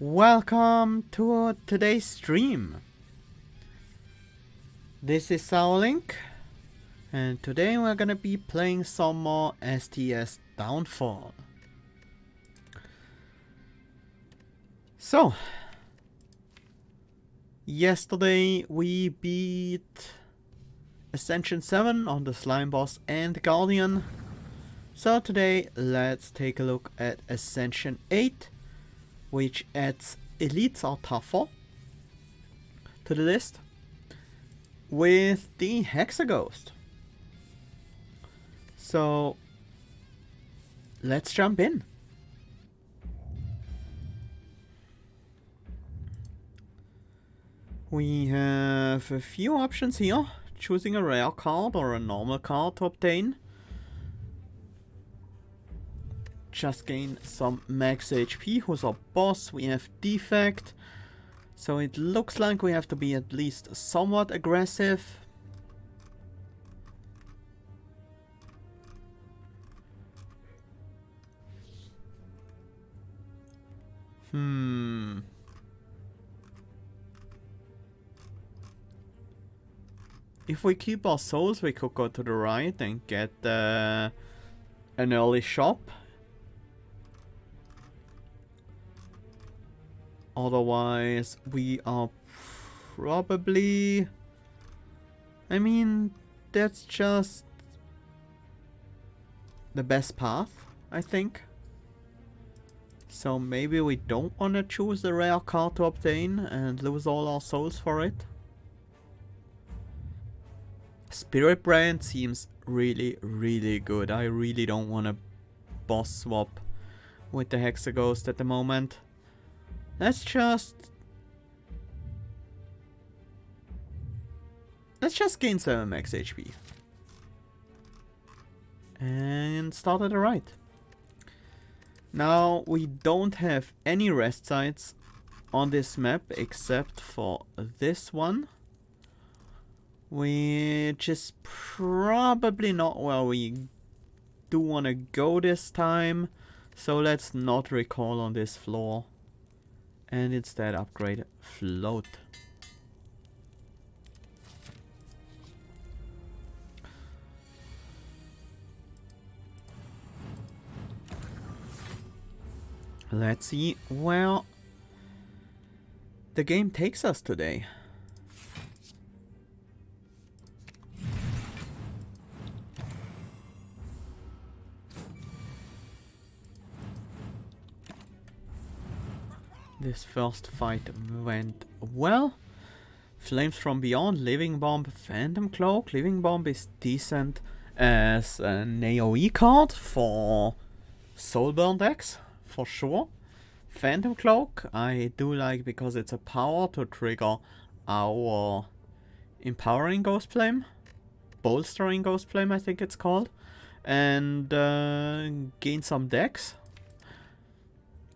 Welcome to today's stream. This is Link, and today we're gonna be playing some more STS Downfall. So, yesterday we beat Ascension 7 on the Slime Boss and Guardian. So today let's take a look at Ascension 8, which adds elites or tougher to the list with the Hexaghost. So let's jump in. We have a few options here, choosing a rare card or a normal card to obtain. Just gain some max HP. Who's our boss? We have defect. So it looks like we have to be at least somewhat aggressive. If we keep our souls, we could go to the right and get an early shop. Otherwise, we are probably... I mean, that's just the best path, I think. So maybe we don't want to choose the rare card to obtain and lose all our souls for it. Spirit Brand seems really, really good. I really don't want to boss swap with the Hexaghost at the moment. Let's just gain 7 max HP. And start at the right. Now, we don't have any rest sites on this map except for this one, which is probably not where we do want to go this time. So let's not recall on this floor and instead upgrade float. Let's see where the game takes us today. This first fight went well. Flames from Beyond, Living Bomb, Phantom Cloak. Living Bomb is decent as an AoE card for Soulburn decks, for sure. Phantom Cloak I do like because it's a power to trigger our Empowering Ghost Flame, Bolstering Ghost Flame I think it's called, and gain some decks.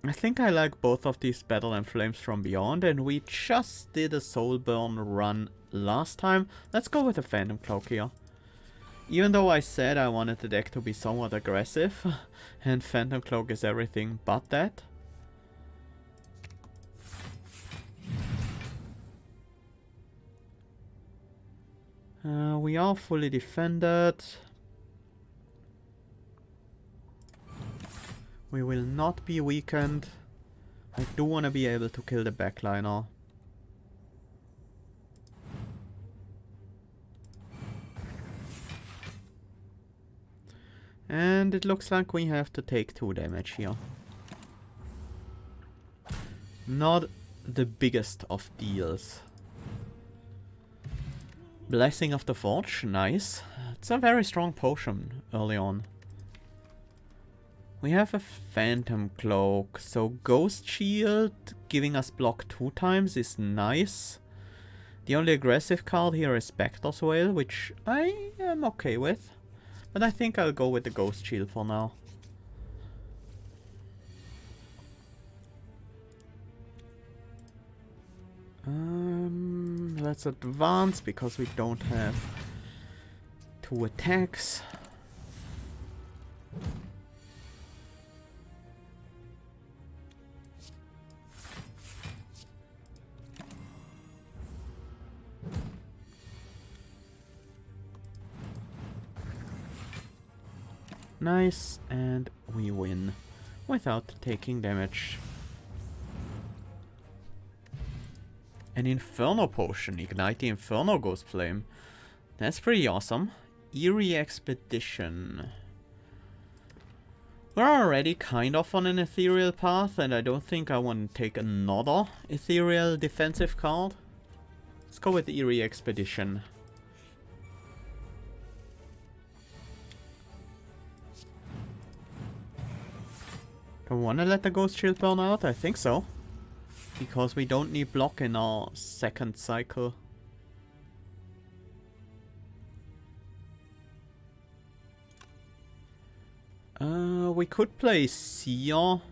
I think I like both of these Battle and Flames from Beyond, and we just did a Soulburn run last time. Let's go with a Phantom Cloak here. Even though I said I wanted the deck to be somewhat aggressive, and Phantom Cloak is everything but that. We are fully defended. We will not be weakened. I do want to be able to kill the backliner. And it looks like we have to take 2 damage here. Not the biggest of deals. Blessing of the Forge, nice. It's a very strong potion early on. We have a Phantom Cloak, so Ghost Shield giving us block 2 times is nice. The only aggressive card here is Spectre's Wail, which I am okay with. But I think I'll go with the Ghost Shield for now. Let's advance because we don't have 2 attacks. Nice, and we win without taking damage. An Inferno Potion, ignite the Inferno Ghost Flame. That's pretty awesome. Eerie Expedition. We're already kind of on an Ethereal path, and I don't think I want to take another Ethereal defensive card. Let's go with Eerie Expedition. Don't want to let the Ghost Shield burn out? I think so. Because we don't need block in our second cycle. We could play Seer,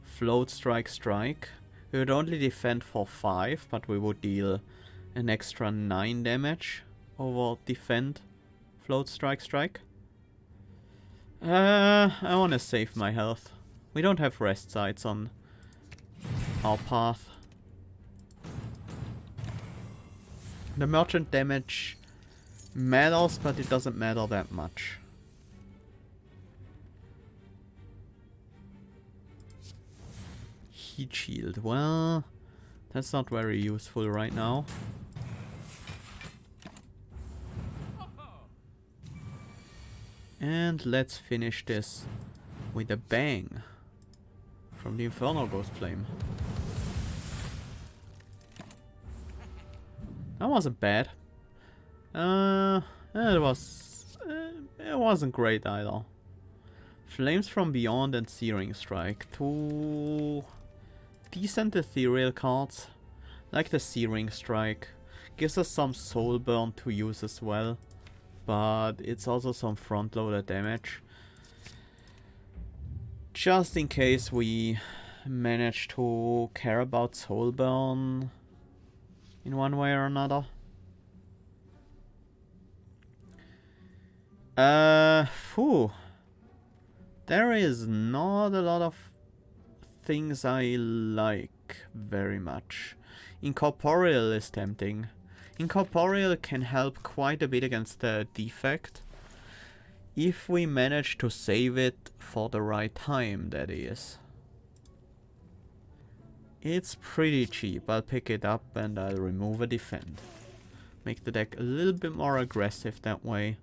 Float Strike Strike. We would only defend for 5, but we would deal an extra 9 damage over defend, Float Strike Strike. I want to save my health. We don't have rest sites on our path. The merchant damage matters, but it doesn't matter that much. Heat shield. Well, that's not very useful right now. And let's finish this with a bang from the Inferno Ghost Flame. That wasn't bad. It wasn't great either. Flames from Beyond and Searing Strike. Two decent ethereal cards. Like the Searing Strike. Gives us some soul burn to use as well. But it's also some front loader damage. Just in case we manage to care about soul burn in one way or another. There is not a lot of things I like very much. Incorporeal is tempting. Incorporeal can help quite a bit against the defect. If we manage to save it for the right time, that is. It's pretty cheap. I'll pick it up and I'll remove a defend. Make the deck a little bit more aggressive that way.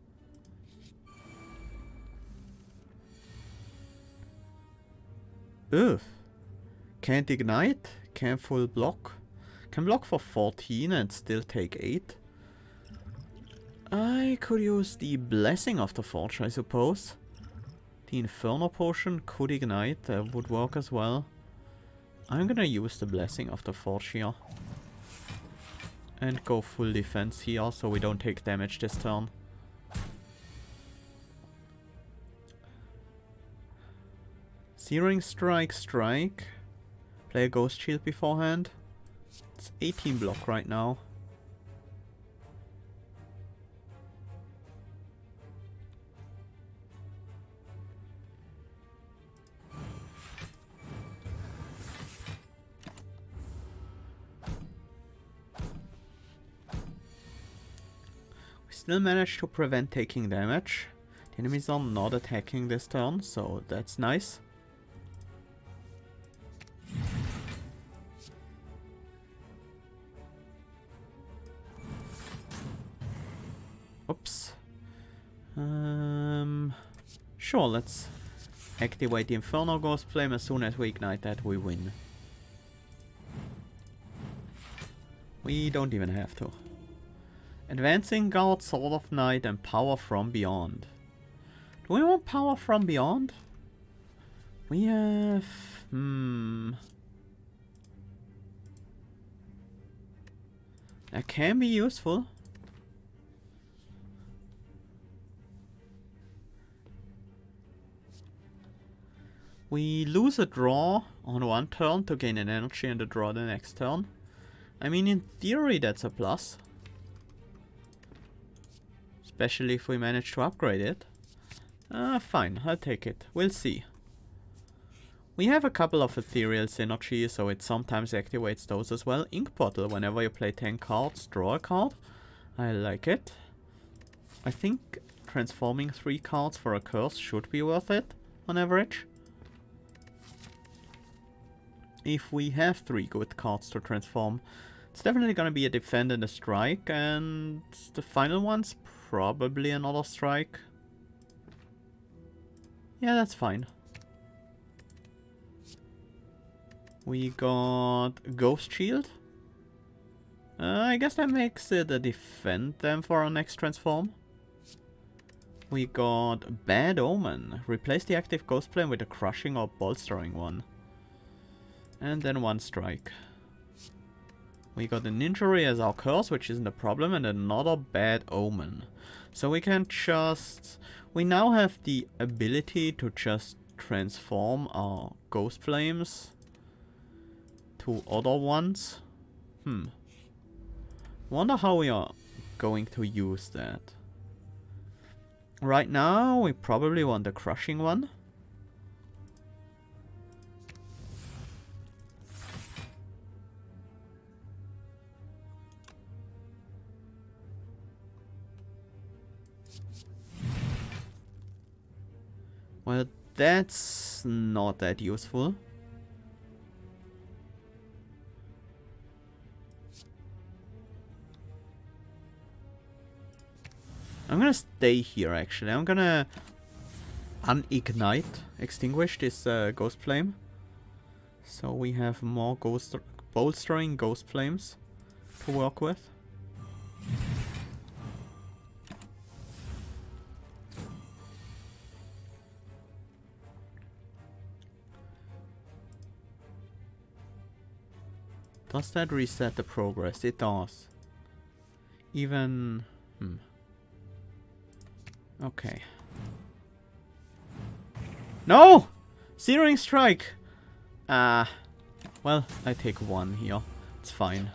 Ugh. Can't ignite. Can't full block. Can block for 14 and still take 8. I could use the Blessing of the Forge, I suppose. The Inferno Potion could ignite. That would work as well. I'm gonna use the Blessing of the Forge here. And go full defense here so we don't take damage this turn. Searing Strike, Strike. Play a Ghost Shield beforehand. It's 18 block right now. We still managed to prevent taking damage. The enemies are not attacking this turn, so that's nice. Oops. Sure, let's activate the Inferno Ghost Flame. As soon as we ignite that, we win. We don't even have to. Advancing Guard, Sword of Night, and Power from Beyond. Do we want Power from Beyond? We have... That can be useful. We lose a draw on one turn to gain an energy and a draw the next turn. I mean, in theory that's a plus. Especially if we manage to upgrade it. Fine, I'll take it. We'll see. We have a couple of ethereal synergies, so it sometimes activates those as well. Ink Bottle, whenever you play 10 cards, draw a card. I like it. I think transforming 3 cards for a curse should be worth it, on average. If we have 3 good cards to transform, it's definitely gonna be a defend and a strike, and the final one's probably another strike. Yeah, that's fine. We got Ghost Shield. I guess that makes it a defend then for our next transform. We got Bad Omen. Replace the active Ghost Flame with a crushing or bolstering one. And then 1 strike. We got an injury as our curse, which isn't a problem, and another Bad Omen. So we can just... We now have the ability to just transform our Ghost Flames to other ones. Wonder how we are going to use that. Right now, we probably want the crushing one. Well, that's not that useful. I'm gonna stay here actually. I'm gonna unignite, extinguish this ghost flame. So we have more bolstering ghost flames to work with. Does that reset the progress? It does. Even... Okay. No! Searing Strike! Well, I take 1 here. It's fine.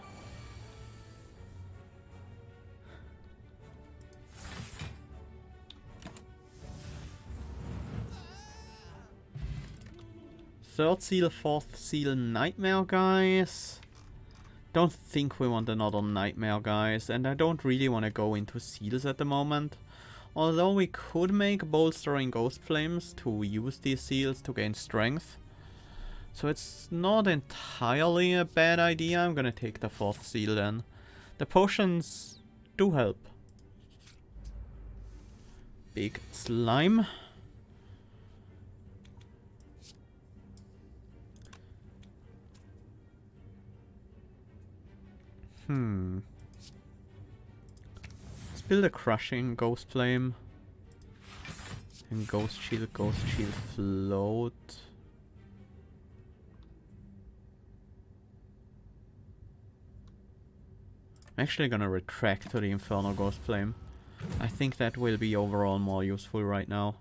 Third seal, 4th seal, Nightmare, guys. Don't think we want another Nightmare, guys. And I don't really want to go into seals at the moment. Although we could make bolstering ghost flames to use these seals to gain strength. So it's not entirely a bad idea. I'm gonna take the 4th seal then. The potions do help. Big slime. Let's build a crushing ghost flame. And ghost shield float. I'm actually gonna retract to the Infernal Ghost Flame. I think that will be overall more useful right now.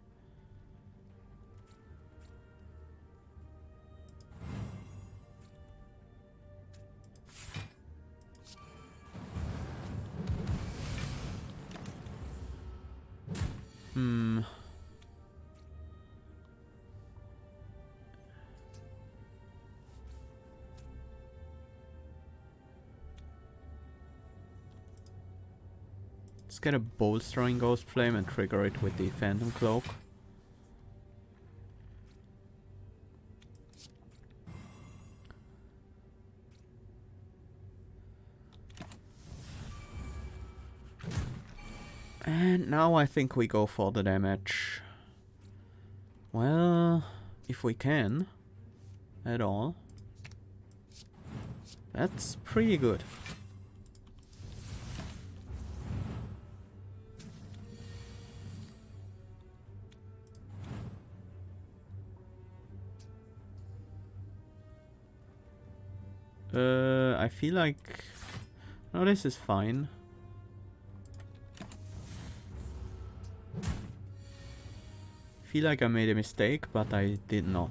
Let's get a bolstering ghost flame and trigger it with the Phantom Cloak. And now I think we go for the damage. Well, if we can at all. That's pretty good. I feel like... No, this is fine. Feel like I made a mistake, but I did not.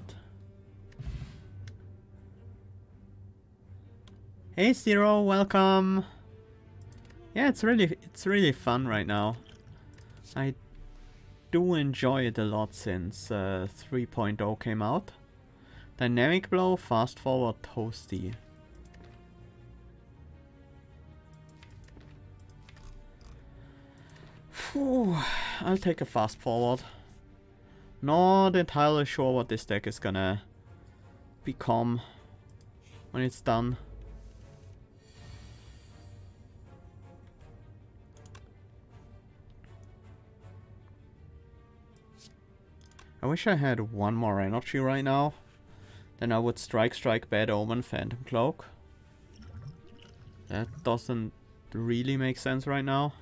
Hey Zero, welcome! Yeah, it's really fun right now. I do enjoy it a lot since 3.0 came out. Dynamic Blow, Fast Forward, Toasty. Whew. I'll take a fast forward. Not entirely sure what this deck is gonna become when it's done. I wish I had one more energy right now. Then I would strike, Bad Omen, Phantom Cloak. That doesn't really make sense right now.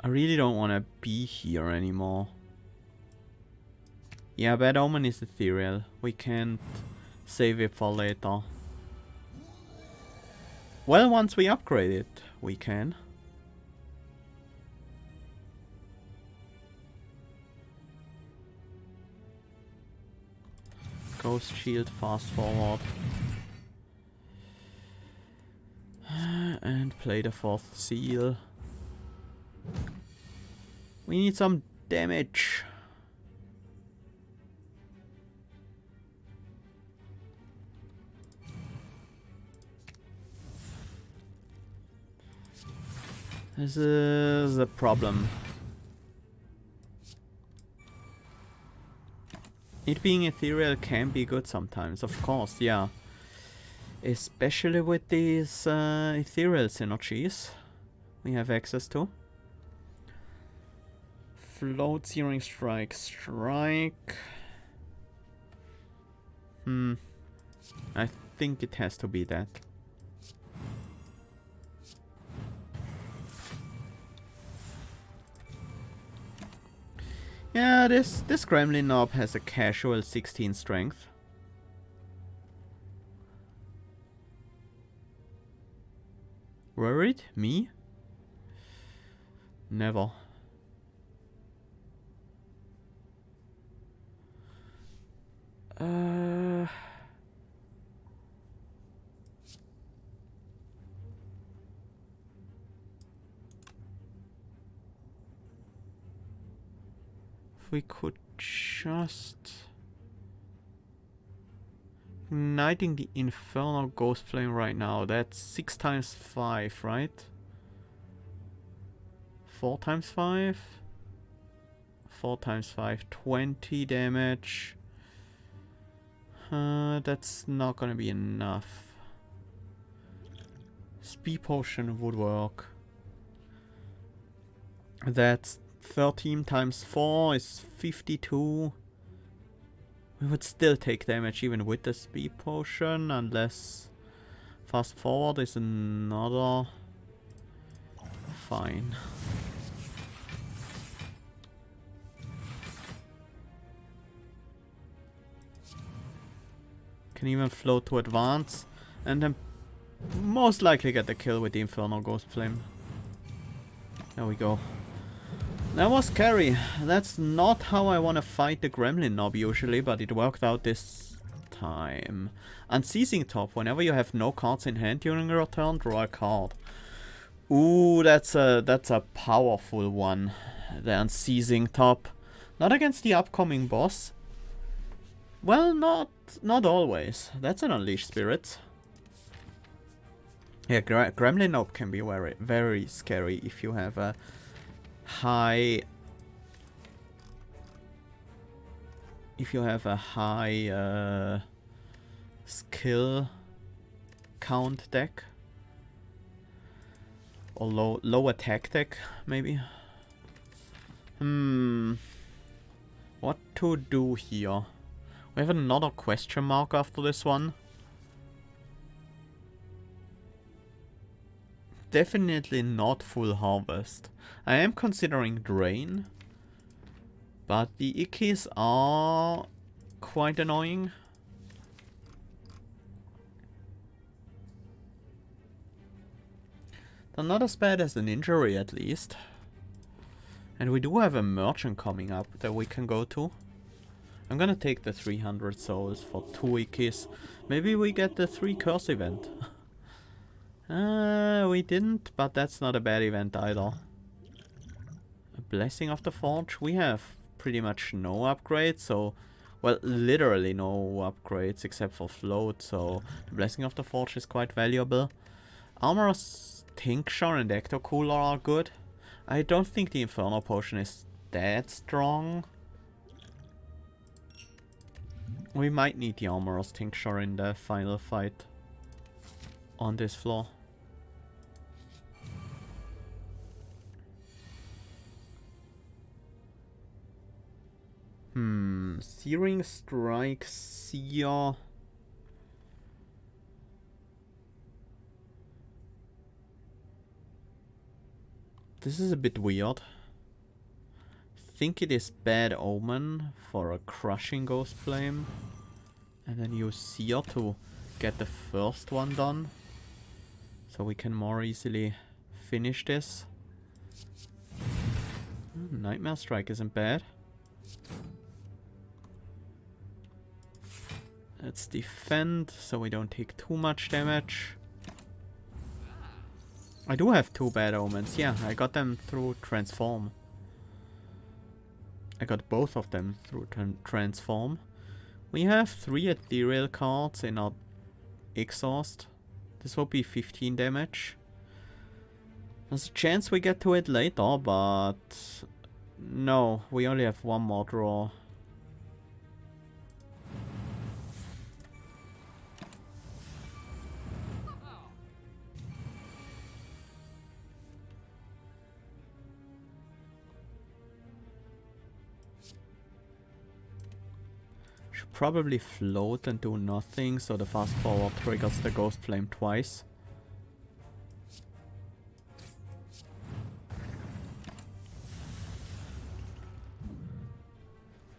I really don't want to be here anymore. Yeah, Bad Omen is Ethereal. We can't save it for later. Well, once we upgrade it, we can. Ghost Shield, fast forward. And play the 4th seal. We need some damage. This is a problem. It being ethereal can be good sometimes, of course, yeah. Especially with these ethereal synergies we have access to. Float, Searing Strike, Strike. I think it has to be that. Yeah, this Gremlin Knob has a casual 16 strength. Worried? Me? Never. If we could just... Igniting the Infernal Ghost Flame right now, that's 6 times 5, right? 4 times 5? 4 times 5, 20 damage. That's not gonna be enough. Speed Potion would work. That's 13 times 4 is 52. We would still take damage even with the Speed Potion, unless Fast Forward is another... Fine. Can even float to advance, and then most likely get the kill with the Infernal Ghost Flame. There we go. That was scary. That's not how I want to fight the Gremlin Knob usually, but it worked out this time. Unseizing Top. Whenever you have no cards in hand during your turn, draw a card. Ooh, that's a powerful one. The Unseizing Top. Not against the upcoming boss. Well, not always. That's an Unleash Spirit. Yeah, Gremlin Knob can be very, very scary if you have a high... If you have a high skill count deck. Or low attack deck, maybe. What to do here? We have another question mark after this one. Definitely not full harvest. I am considering drain, but the ickies are quite annoying. They're not as bad as an injury at least. And we do have a merchant coming up that we can go to. I'm gonna take the 300 souls for 2 ickies. Maybe we get the 3 curse event. We didn't, but that's not a bad event either. A Blessing of the Forge. We have pretty much no upgrades, so... Well, literally no upgrades except for float, so the Blessing of the Forge is quite valuable. Armor's Tincture and Ecto Cooler are good. I don't think the Inferno Potion is that strong. We might need the Armor's Tincture in the final fight on this floor. Searing Strike, Seer. This is a bit weird. Think it is Bad Omen for a Crushing Ghost Flame. And then use Seer to get the first one done. So we can more easily finish this. Nightmare Strike isn't bad. Let's defend so we don't take too much damage. I do have 2 Bad Omens. Yeah, I got them through Transform. I got both of them through Transform. We have 3 Ethereal cards in our exhaust. This will be 15 damage. There's a chance we get to it later, but... No, we only have 1 more draw. Probably float and do nothing, so the fast forward triggers the Ghost Flame twice.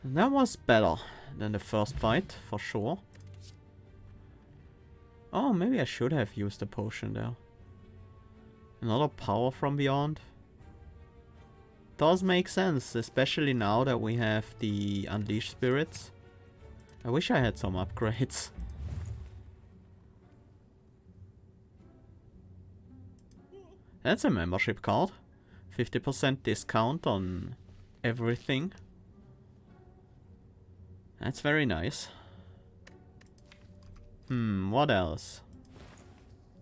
And that was better than the first fight, for sure. Oh, maybe I should have used the potion there. Another power from beyond. Does make sense, especially now that we have the Unleashed Spirits. I wish I had some upgrades. That's a membership card. 50% discount on everything. That's very nice. What else?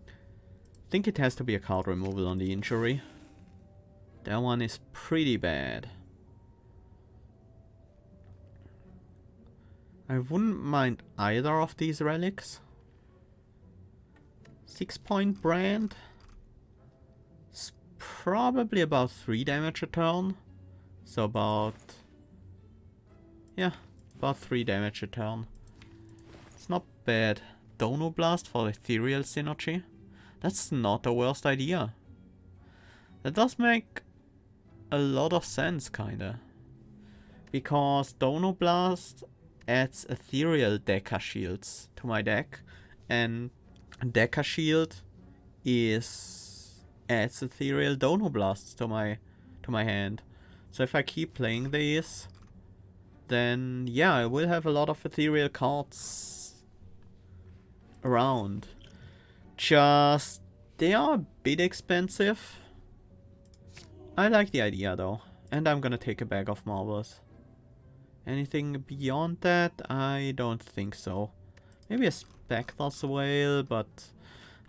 I think it has to be a card removal on the injury. That one is pretty bad. I wouldn't mind either of these relics. 6-point brand. It's probably about 3 damage a turn. So about... Yeah, about 3 damage a turn. It's not bad. Dono Blast for Ethereal synergy. That's not the worst idea. That does make a lot of sense, kinda. Because Dono Blast adds Ethereal Deca Shields to my deck, and Deca Shield adds Ethereal Dono Blasts to my hand. So if I keep playing these, then yeah, I will have a lot of Ethereal cards around. Just they are a bit expensive. I like the idea though, and I'm gonna take a bag of marbles. Anything beyond that? I don't think so. Maybe a Spectre's Whale, but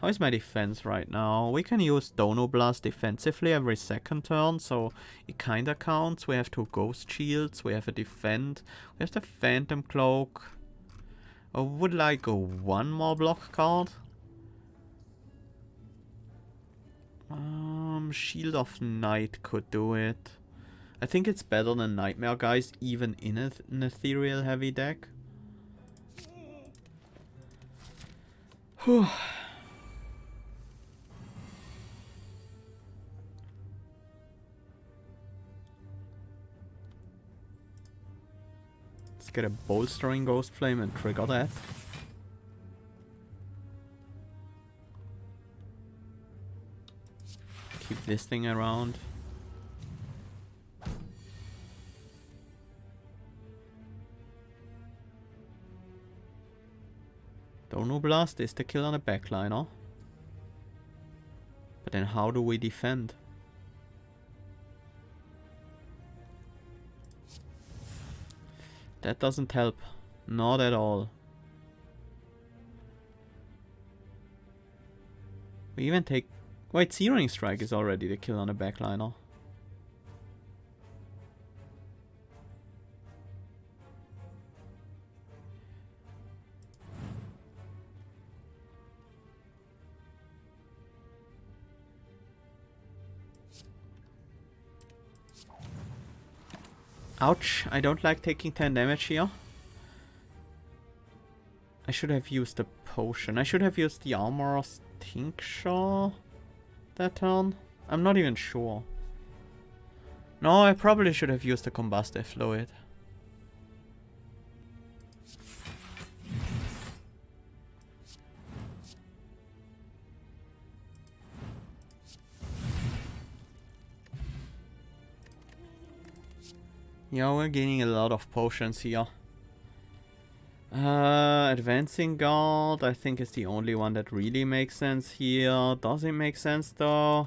how is my defense right now? We can use Dono Blast defensively every second turn, so it kinda counts. We have 2 Ghost Shields, we have a Defend, we have the Phantom Cloak. I would like a 1 more block card. Shield of Night could do it. I think it's better than Nightmare Guys, even in an Ethereal heavy deck. Whew. Let's get a Bolstering Ghost Flame and trigger that. Keep this thing around. Dono Blast is the kill on the backliner. But then how do we defend? That doesn't help. Not at all. We even take... Wait, Searing Strike is already the kill on a backliner. Ouch, I don't like taking 10 damage here. I should have used the potion. I should have used the Armorer's Tincture that turn. I'm not even sure. No, I probably should have used the Combustive Fluid. Yeah, we're gaining a lot of potions here. Advancing Guard, I think is the only one that really makes sense here. Does it make sense though?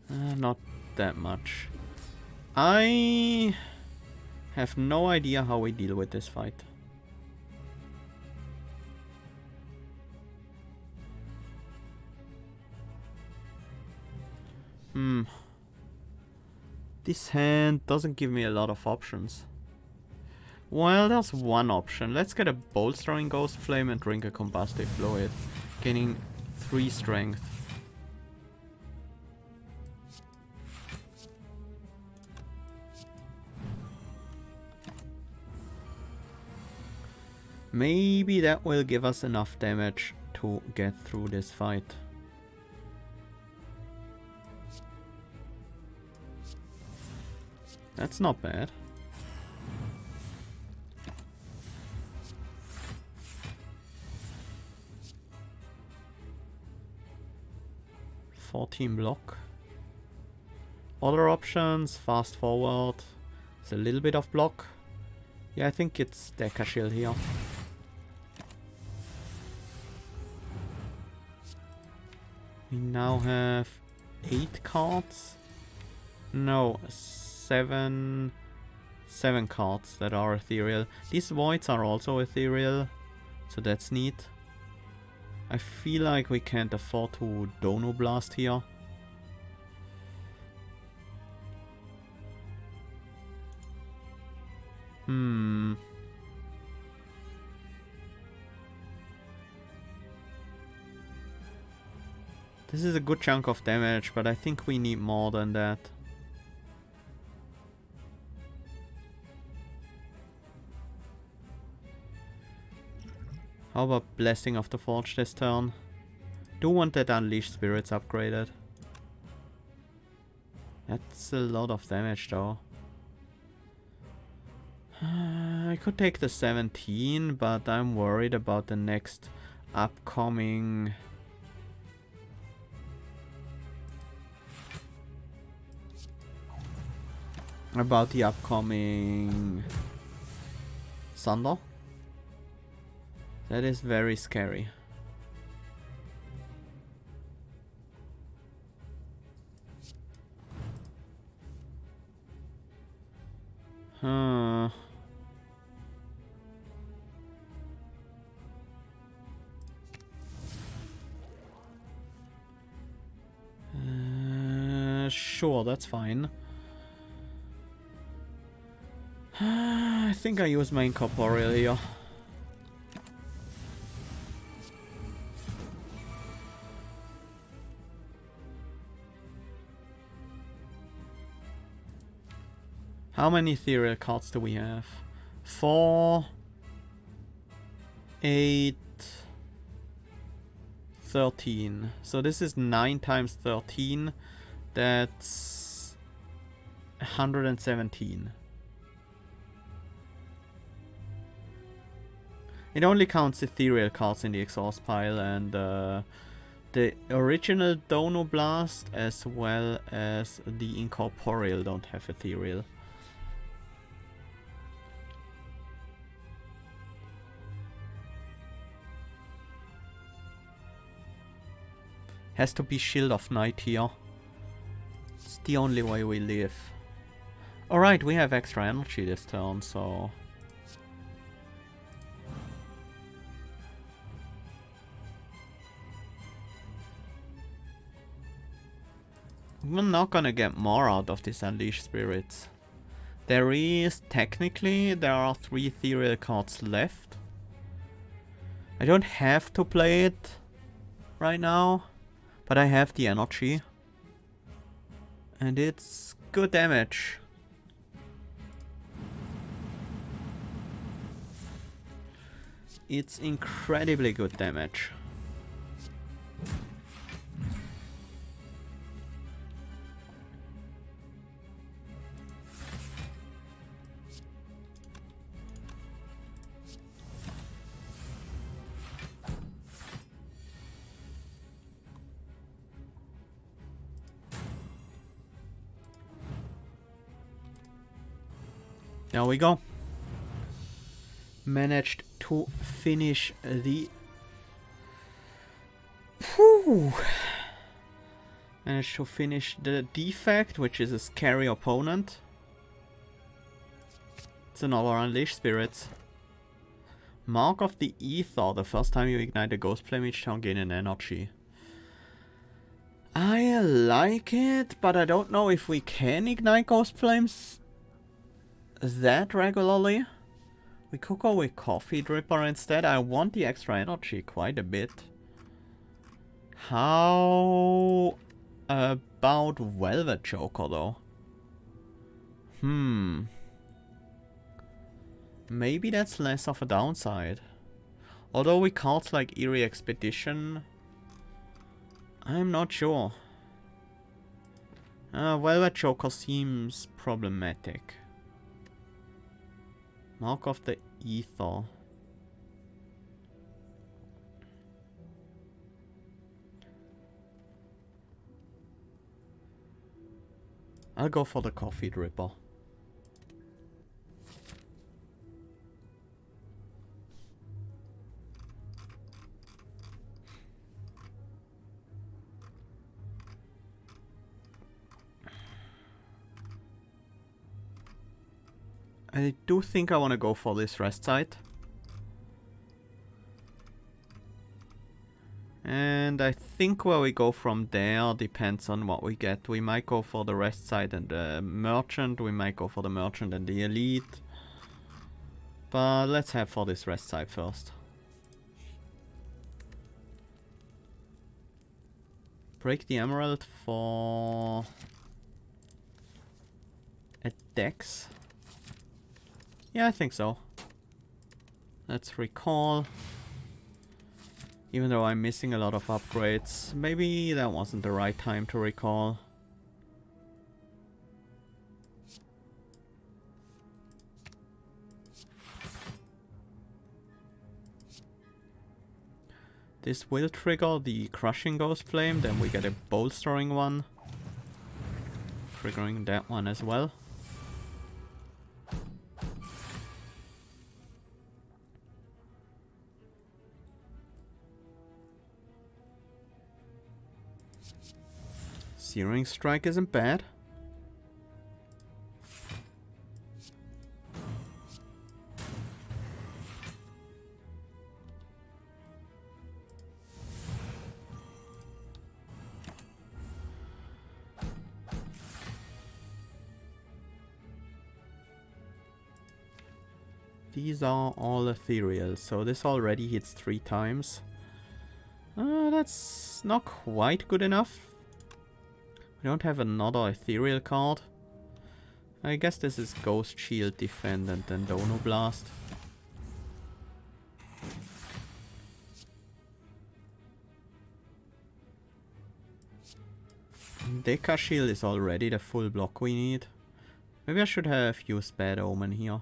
Not that much. I have no idea how we deal with this fight. This hand doesn't give me a lot of options. Well, there's one option. Let's get a Bolstering Ghost Flame and drink a Combustive Fluid, gaining 3 strength. Maybe that will give us enough damage to get through this fight. That's not bad. $14 block. Other options, fast forward. It's a little bit of block. Yeah, I think it's Deca Shield here. We now have 8 cards. No, 7 cards that are ethereal. These voids are also ethereal, so that's neat. I feel like we can't afford to Dono Blast here. This is a good chunk of damage, but I think we need more than that. How about Blessing of the Forge this turn? Do want that Unleashed Spirits upgraded. That's a lot of damage though. I could take the 17, but I'm worried about the next upcoming... About the upcoming... Thunder. That is very scary. Sure, that's fine. I think I use my Incorporeal here. How many ethereal cards do we have? 4, 8, 13. So this is 9 times 13. That's 117. It only counts ethereal cards in the exhaust pile, and the original Dono Blast as well as the Incorporeal don't have ethereal. Has to be Shield of Night here. It's the only way we live. Alright, we have extra energy this turn, so... we're not gonna get more out of these Unleashed Spirits. There are 3 Ethereal cards left. I don't have to play it right now, but I have the energy. And it's good damage. It's incredibly good damage. There we go. Managed to finish the... Managed to finish the defect, which is a scary opponent. It's another Unleashed Spirits. Mark of the Ether. The first time you ignite a Ghost Flame each turn, gain an energy. I like it, but I don't know if we can ignite Ghost Flames that regularly. We could go with Coffee Dripper instead. I want the extra energy quite a bit. How about Velvet Joker though? Maybe that's less of a downside. Although with cards like Eerie Expedition, I'm not sure. Velvet Joker seems problematic. Mark of the Ether. I'll go for the Coffee Dripper. I do think I want to go for this rest site. And I think where we go from there depends on what we get. We might go for the rest site and the merchant. We might go for the merchant and the elite. But let's have for this rest site first. Break the emerald for a dex. Yeah, I think so. Let's recall. Even though I'm missing a lot of upgrades, maybe that wasn't the right time to recall. This will trigger the Crushing Ghost Flame, then we get a Bolstering one. Triggering that one as well. Searing Strike isn't bad. These are all ethereal, so this already hits 3 times. That's not quite good enough. We don't have another ethereal card. I guess this is Ghost Shield Defend and then Dono Blast. Deca Shield is already the full block we need. Maybe I should have used Bad Omen here.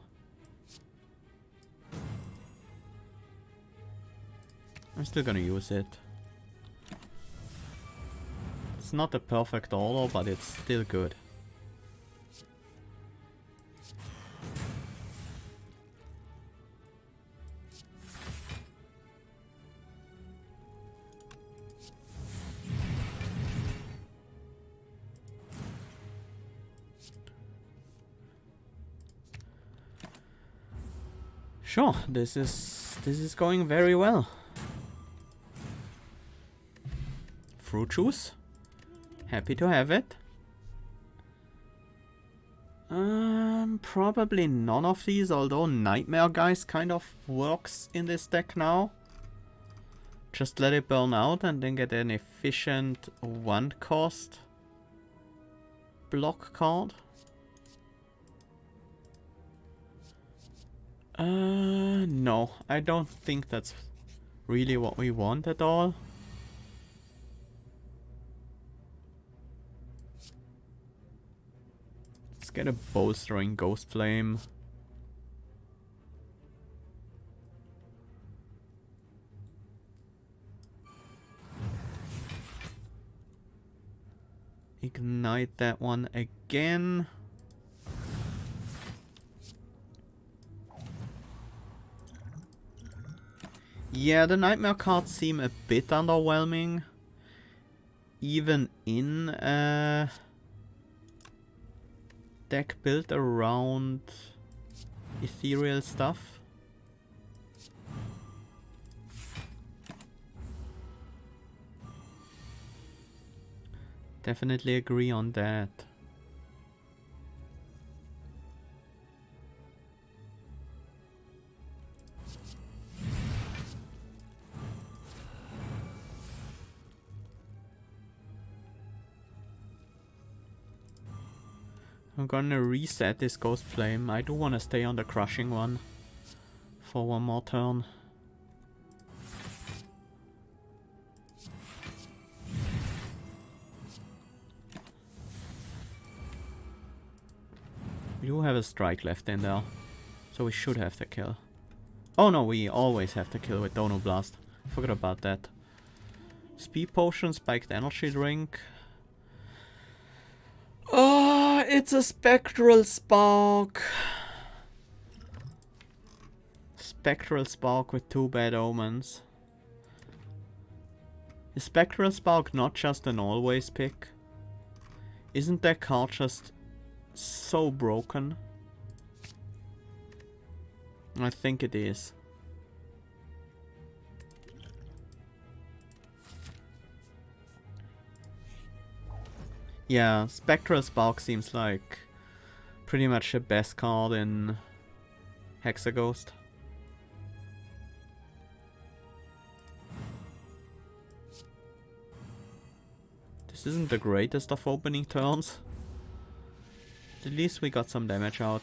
I'm still gonna use it. It's not a perfect order, but it's still good. Sure, this is going very well. Fruit juice. Happy to have it. Probably none of these, although Nightmare Guys kind of works in this deck now. Just let it burn out and then get an efficient 1 cost block card. No, I don't think that's really what we want at all. Let's get a bolstering Ghost Flame. Ignite that one again. Yeah, the Nightmare cards seem a bit underwhelming. Even in deck built around Ethereal stuff. Definitely agree on that. I'm gonna reset this Ghost Flame. I do want to stay on the crushing one for one more turn. We do have a strike left in there, so we should have the kill. Oh no, we always have the kill with Dono Blast. Forgot about that. Speed Potion, Spiked Energy Drink. Oh, it's a Spectral Spark. Spectral Spark with 2 bad omens. Is Spectral Spark not just an always pick? Isn't that card just so broken? I think it is. Yeah, Spectral Spark seems like pretty much the best card in Hexaghost. This isn't the greatest of opening turns. At least we got some damage out.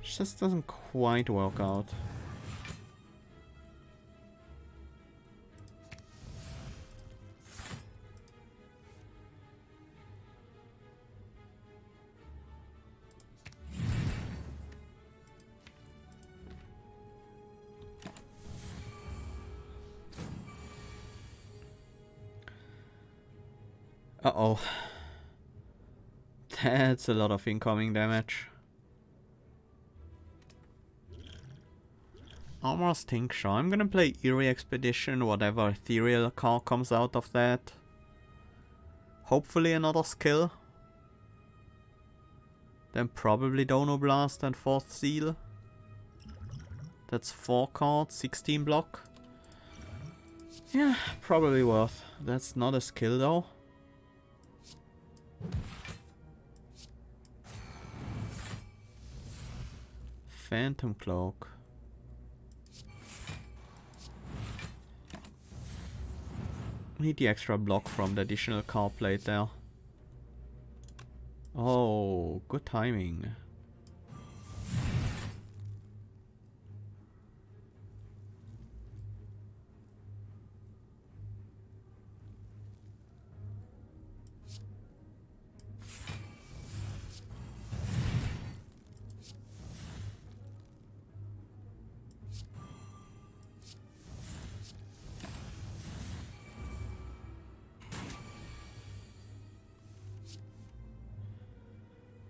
Just doesn't quite work out. Uh-oh. That's a lot of incoming damage. Armor's Tincture. I'm gonna play Eerie Expedition, whatever Ethereal card comes out of that. Hopefully another skill. Then probably Dono Blast and 4th Seal. That's 4 cards, 16 block. Yeah, probably worth. That's not a skill though. Phantom Cloak. Need the extra block from the additional card plate there. Oh, good timing.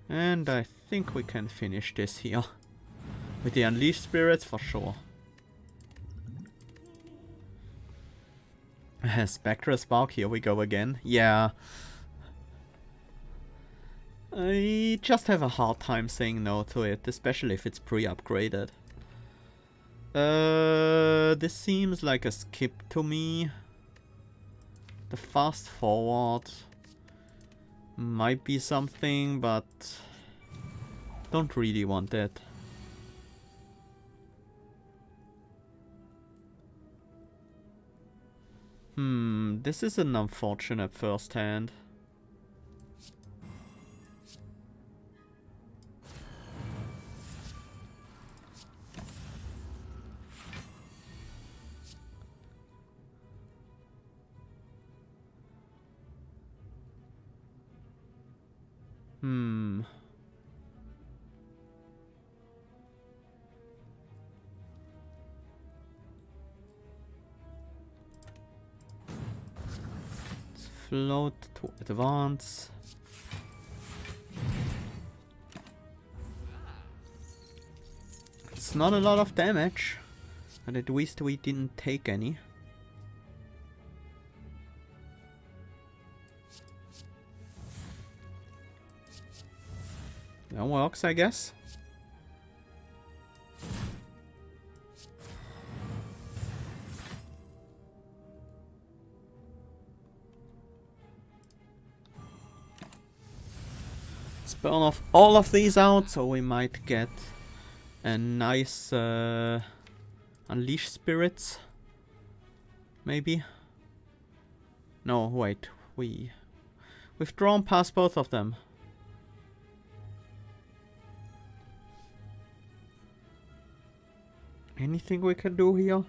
And I think we can finish this here. With the Unleashed Spirits, for sure. Spectre Spark, here we go again. Yeah. I just have a hard time saying no to it, especially if it's pre-upgraded. This seems like a skip to me. The fast forward might be something, but don't really want it. This is an unfortunate first hand. Let's float to advance. It's not a lot of damage, and at least we didn't take any. That works, I guess. Let's burn off all of these out, so we might get a nice Unleash Spirits. Maybe. No, wait. We've drawn past both of them. Anything we can do here?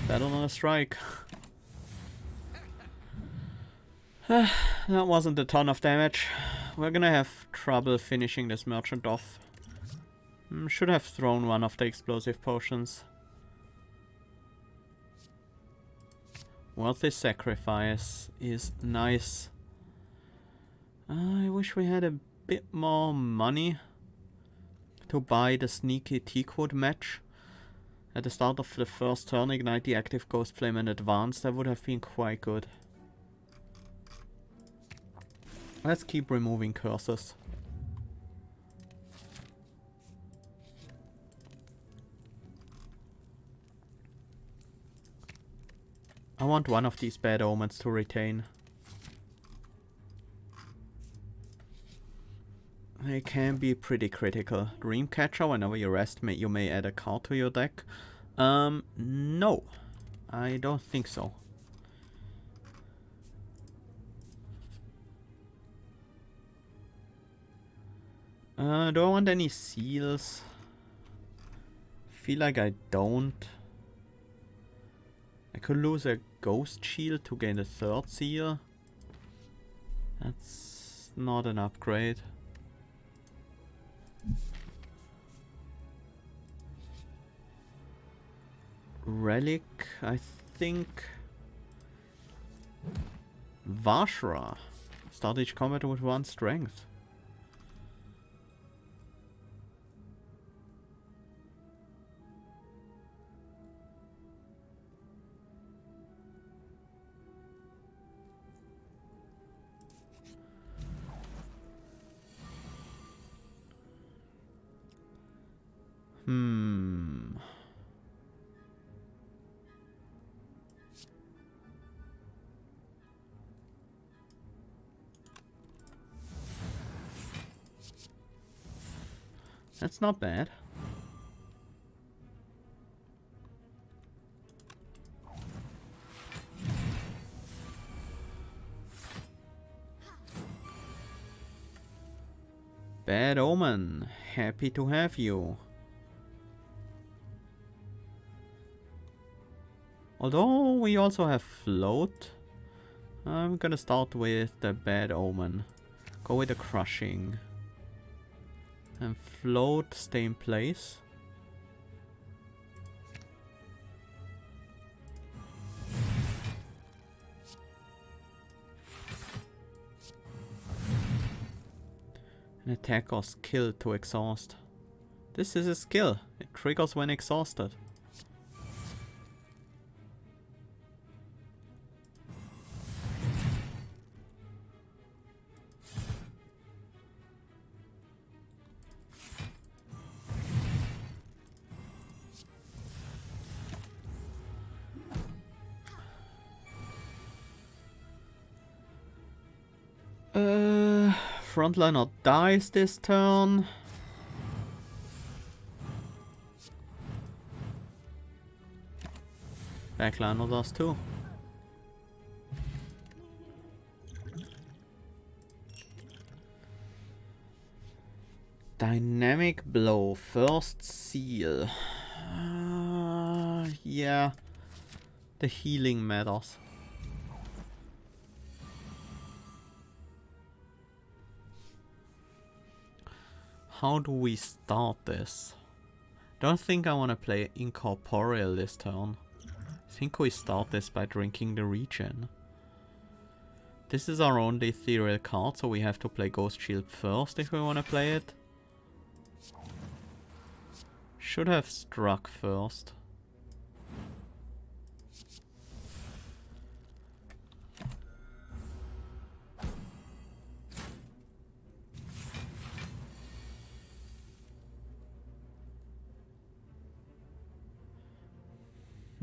Better than a strike. That wasn't a ton of damage. We're gonna have trouble finishing this merchant off. Should have thrown one of the explosive potions. Worthy sacrifice is nice. I wish we had a bit more money to buy the sneaky Teakwood match. At the start of the first turn, ignite the active Ghost Flame in advance. That would have been quite good. Let's keep removing curses. I want one of these bad omens to retain. They can be pretty critical. Dreamcatcher, whenever you rest, you may add a card to your deck. No. I don't think so. Do I want any seals? Feel like I don't. I could lose a ghost shield to gain a third seal. That's not an upgrade. Relic, I think. Vashra. Start each combat with 1 strength. That's not bad. Bad Omen, happy to have you. Although we also have float, I'm gonna start with the Bad Omen. Go with the Crushing. And float, stay in place. An attack or skill to exhaust. This is a skill. It triggers when exhausted. Frontliner dies this turn. Backliner does too. Dynamic Blow, first seal. Yeah, the healing matters. How do we start this? Don't think I want to play Incorporeal this turn. I think we start this by drinking the regen. This is our only Ethereal card, so we have to play Ghost Shield first if we want to play it. Should have struck first.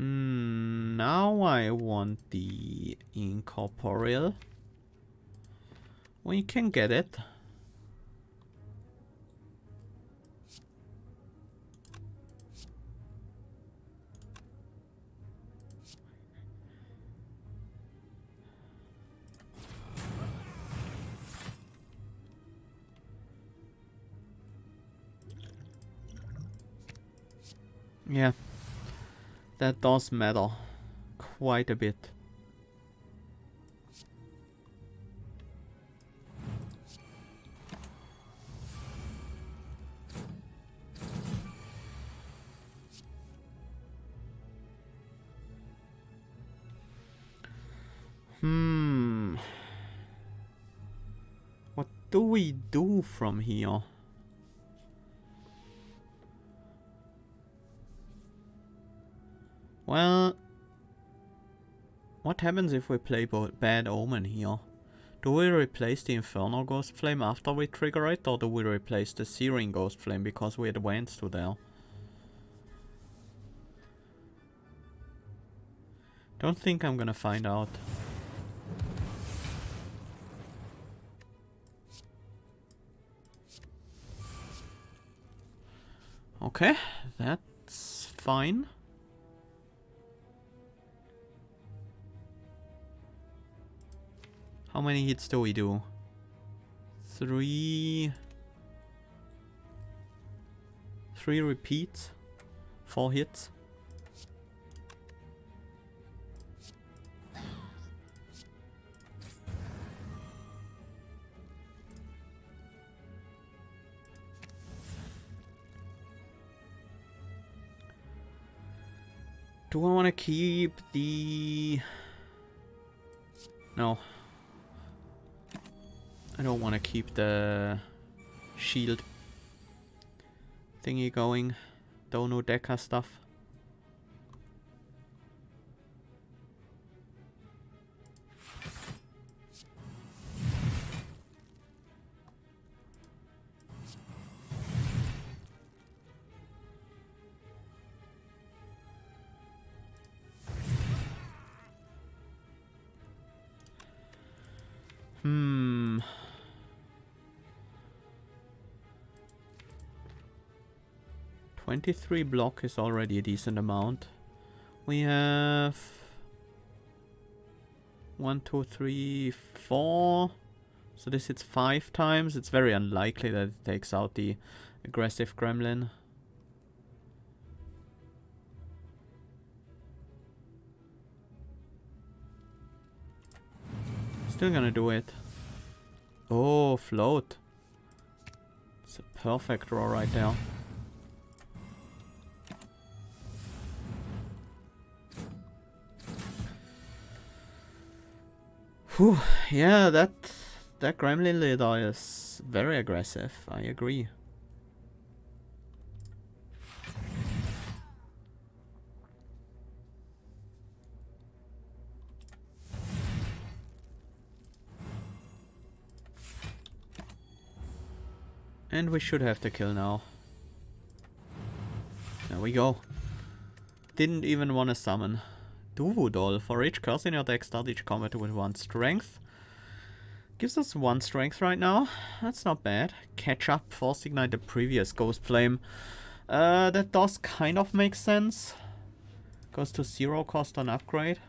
Now I want the Incorporeal. We can get it. Yeah, that does matter quite a bit. What do we do from here? Well, what happens if we play Bad Omen here? Do we replace the Inferno Ghost Flame after we trigger it, or do we replace the Searing Ghost Flame because we advanced to there? Don't think I'm gonna find out. Okay, that's fine. How many hits do we do? 3 repeats, 4 hits. Do I want to keep the... No. I don't want to keep the shield thingy going. Dono Deca stuff. Hmm. $23 block is already a decent amount. We have 1, 2, 3, 4. So this hits 5 times. It's very unlikely that it takes out the aggressive gremlin. Still gonna do it. Oh, float. It's a perfect draw right there. Whew, yeah, that Gremlin leader is very aggressive, I agree. And we should have the kill now. There we go. Didn't even want to summon. Doll. For each curse in your deck, start each combat with 1 strength. Gives us 1 strength right now. That's not bad. Catch up, force ignite the previous Ghost Flame. That does kind of make sense. Goes to 0 cost on upgrade.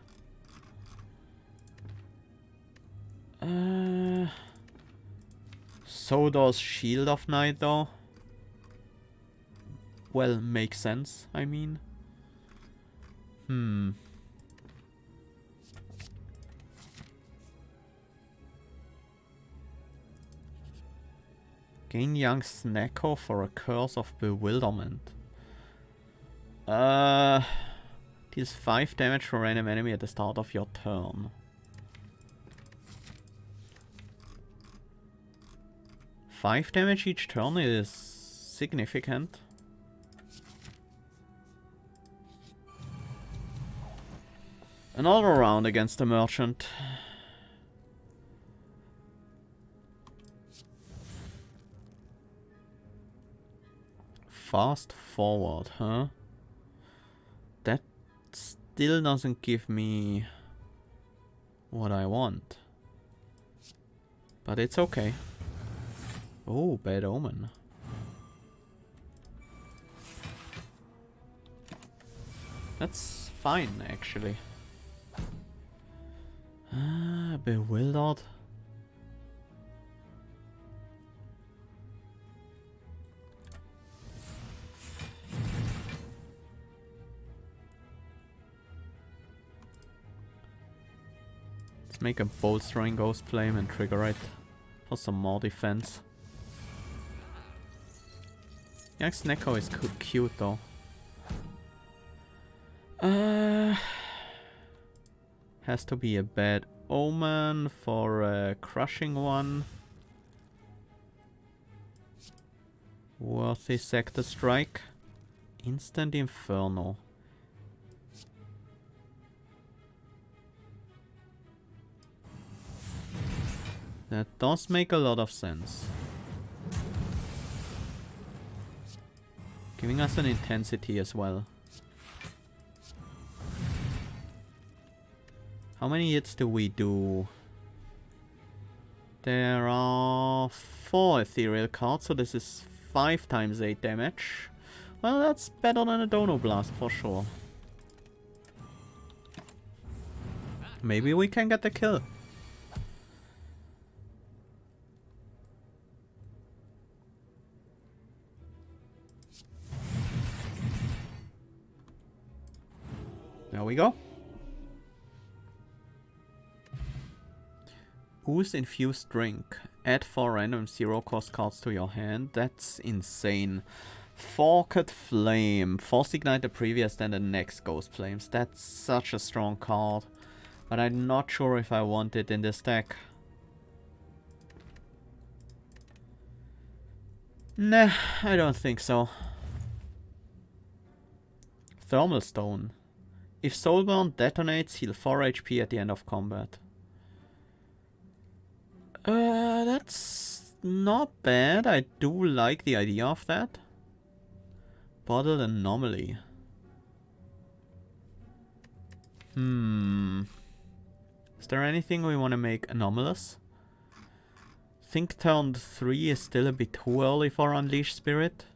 So does Shield of Night though. Well, makes sense, I mean. Gain Young Snacko for a Curse of Bewilderment. Deals 5 damage for random enemy at the start of your turn. 5 damage each turn is significant. Another round against the merchant. Fast forward, huh? That still doesn't give me what I want. But it's okay. Oh, Bad Omen. That's fine, actually. Bewildered. Let's make a bolstering Ghost Flame and trigger it for some more defense. Young Snacko is cute though. Has to be a Bad Omen for a crushing one. Worthy Sector Strike. Instant Inferno. That does make a lot of sense. Giving us an intensity as well. How many hits do we do? There are 4 Ethereal cards, so this is 5 times 8 damage. Well, that's better than a Dono Blast for sure. Maybe we can get the kill. There we go. Ooze Infused Drink. Add 4 random 0 cost cards to your hand. That's insane. Forked Flame. Force ignite the previous then the next Ghost Flames. That's such a strong card. But I'm not sure if I want it in this deck. Nah, I don't think so. Thermal Stone. If Soulburn detonates, heal 4 HP at the end of combat. That's not bad. I do like the idea of that. Bottled Anomaly. Is there anything we want to make anomalous? Think turn 3 is still a bit too early for Unleash Spirit.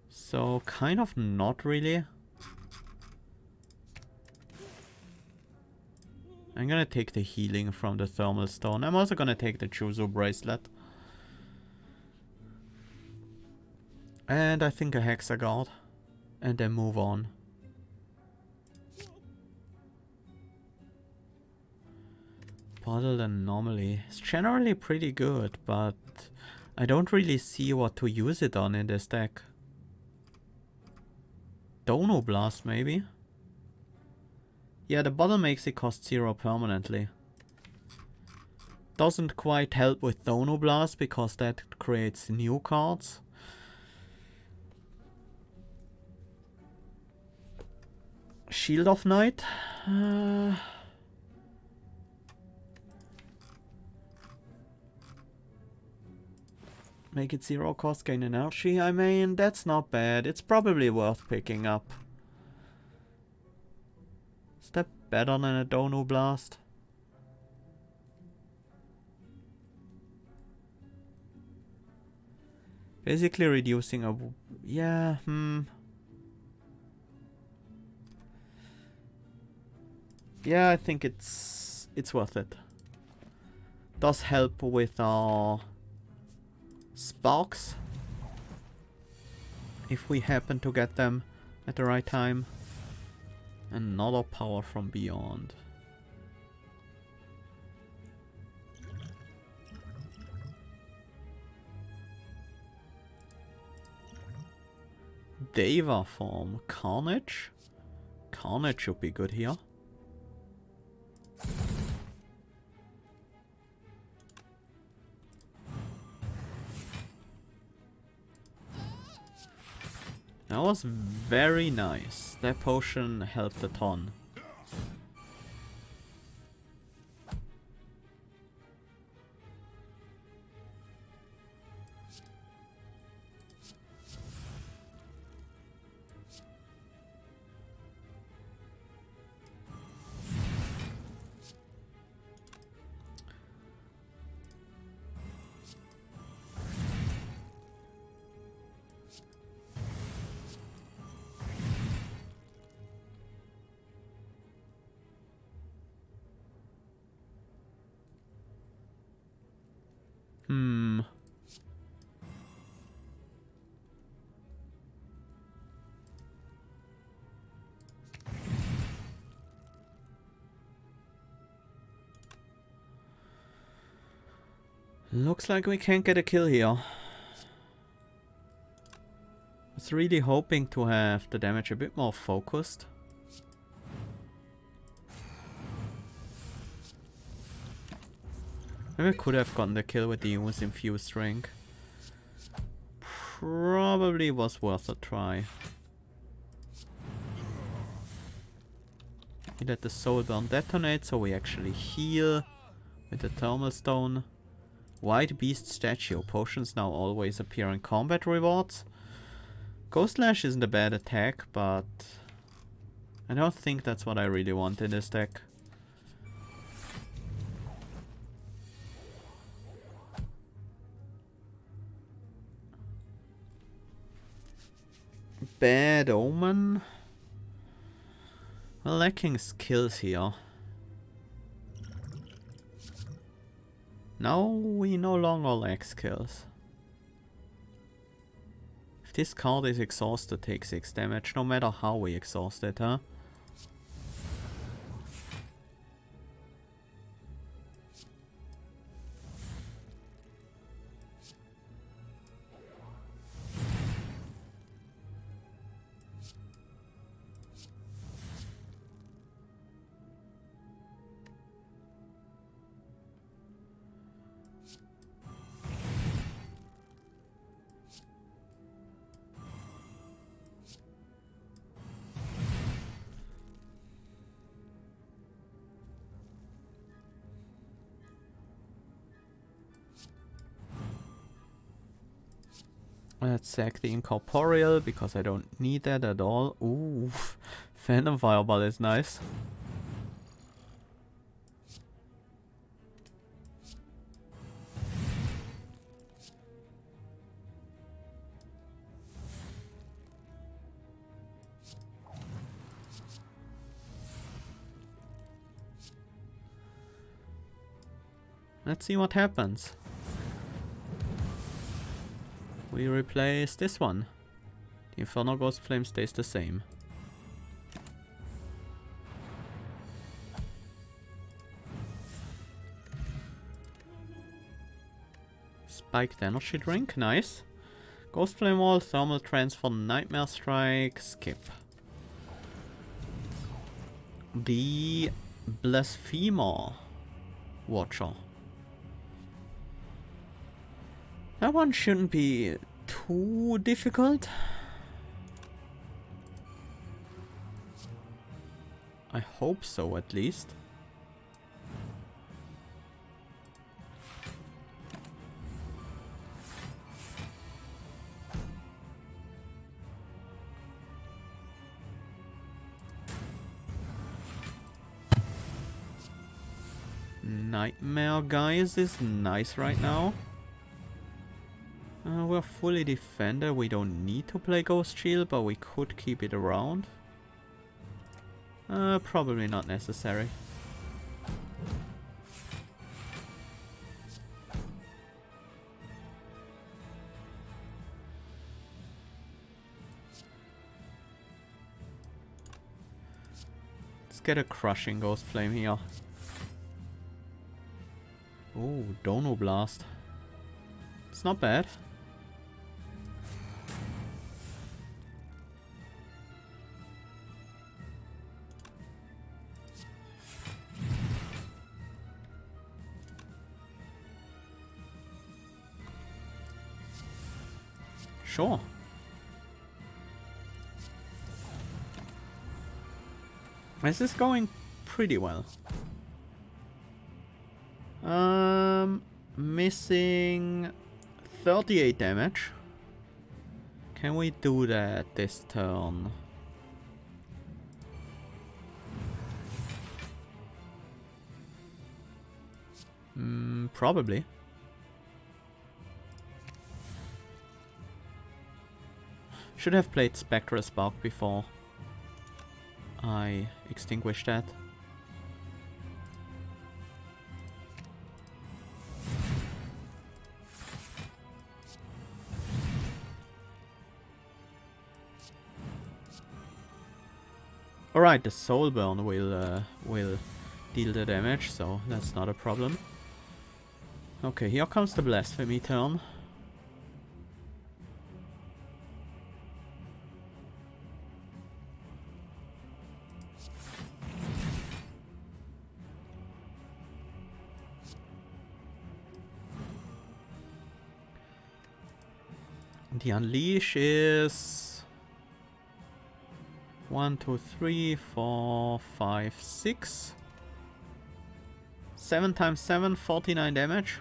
So kind of not really. I'm gonna take the healing from the Thermal Stone. I'm also gonna take the Chuzo Bracelet. And I think a Hexaghost. And then move on. Bottle than normally. It's generally pretty good, but I don't really see what to use it on in this deck. Dono Blast, maybe? Yeah, the bottle makes it cost 0 permanently. Doesn't quite help with Dono Blast because that creates new cards. Shield of Night. Make it 0 cost, gain energy. I mean, that's not bad. It's probably worth picking up. Is that better than a Dono Blast? Basically reducing a... yeah, yeah, I think it's worth it. Does help with our sparks. If we happen to get them at the right time. Another power from beyond. Deva form. Carnage? Carnage should be good here. That was very nice. That potion helped a ton. Looks like we can't get a kill here. I was really hoping to have the damage a bit more focused. Maybe I could have gotten the kill with the Ewan's infused ring. Probably was worth a try. He let the soul burn detonate, so we actually heal with the thermal stone. White beast statue. Potions now always appear in combat rewards. Ghost Lash isn't a bad attack, but I don't think that's what I really want in this deck. Bad Omen. We're lacking skills here. Now we no longer lack skills. If this card is exhausted, take 6 damage, no matter how we exhaust it, huh? Let's sack the Incorporeal, because I don't need that at all. Ooh, Phantom Fireball is nice. Let's see what happens. We replace this one. The Infernal Ghost Flame stays the same. Spiked energy drink, nice. Ghost Flame Wall, Thermal Transfer, Nightmare Strike, skip. The Blasphemer Watcher. That one shouldn't be too difficult. I hope so, at least. Nightmare Guys is nice right now. We're fully defended. We don't need to play Ghost Shield, but we could keep it around. Probably not necessary. Let's get a Crushing Ghost Flame here. Oh, Dono Blast. It's not bad. Sure. This is going pretty well. Missing 38 damage. Can we do that this turn? Probably. Should have played Spectral Spark before I extinguish that. Alright, the Soul Burn will deal the damage, so that's not a problem. Okay, here comes the Blasphemy turn. The Unleash is 1, 2, 3, 4, 5, 6. 7 times 7, 49 damage.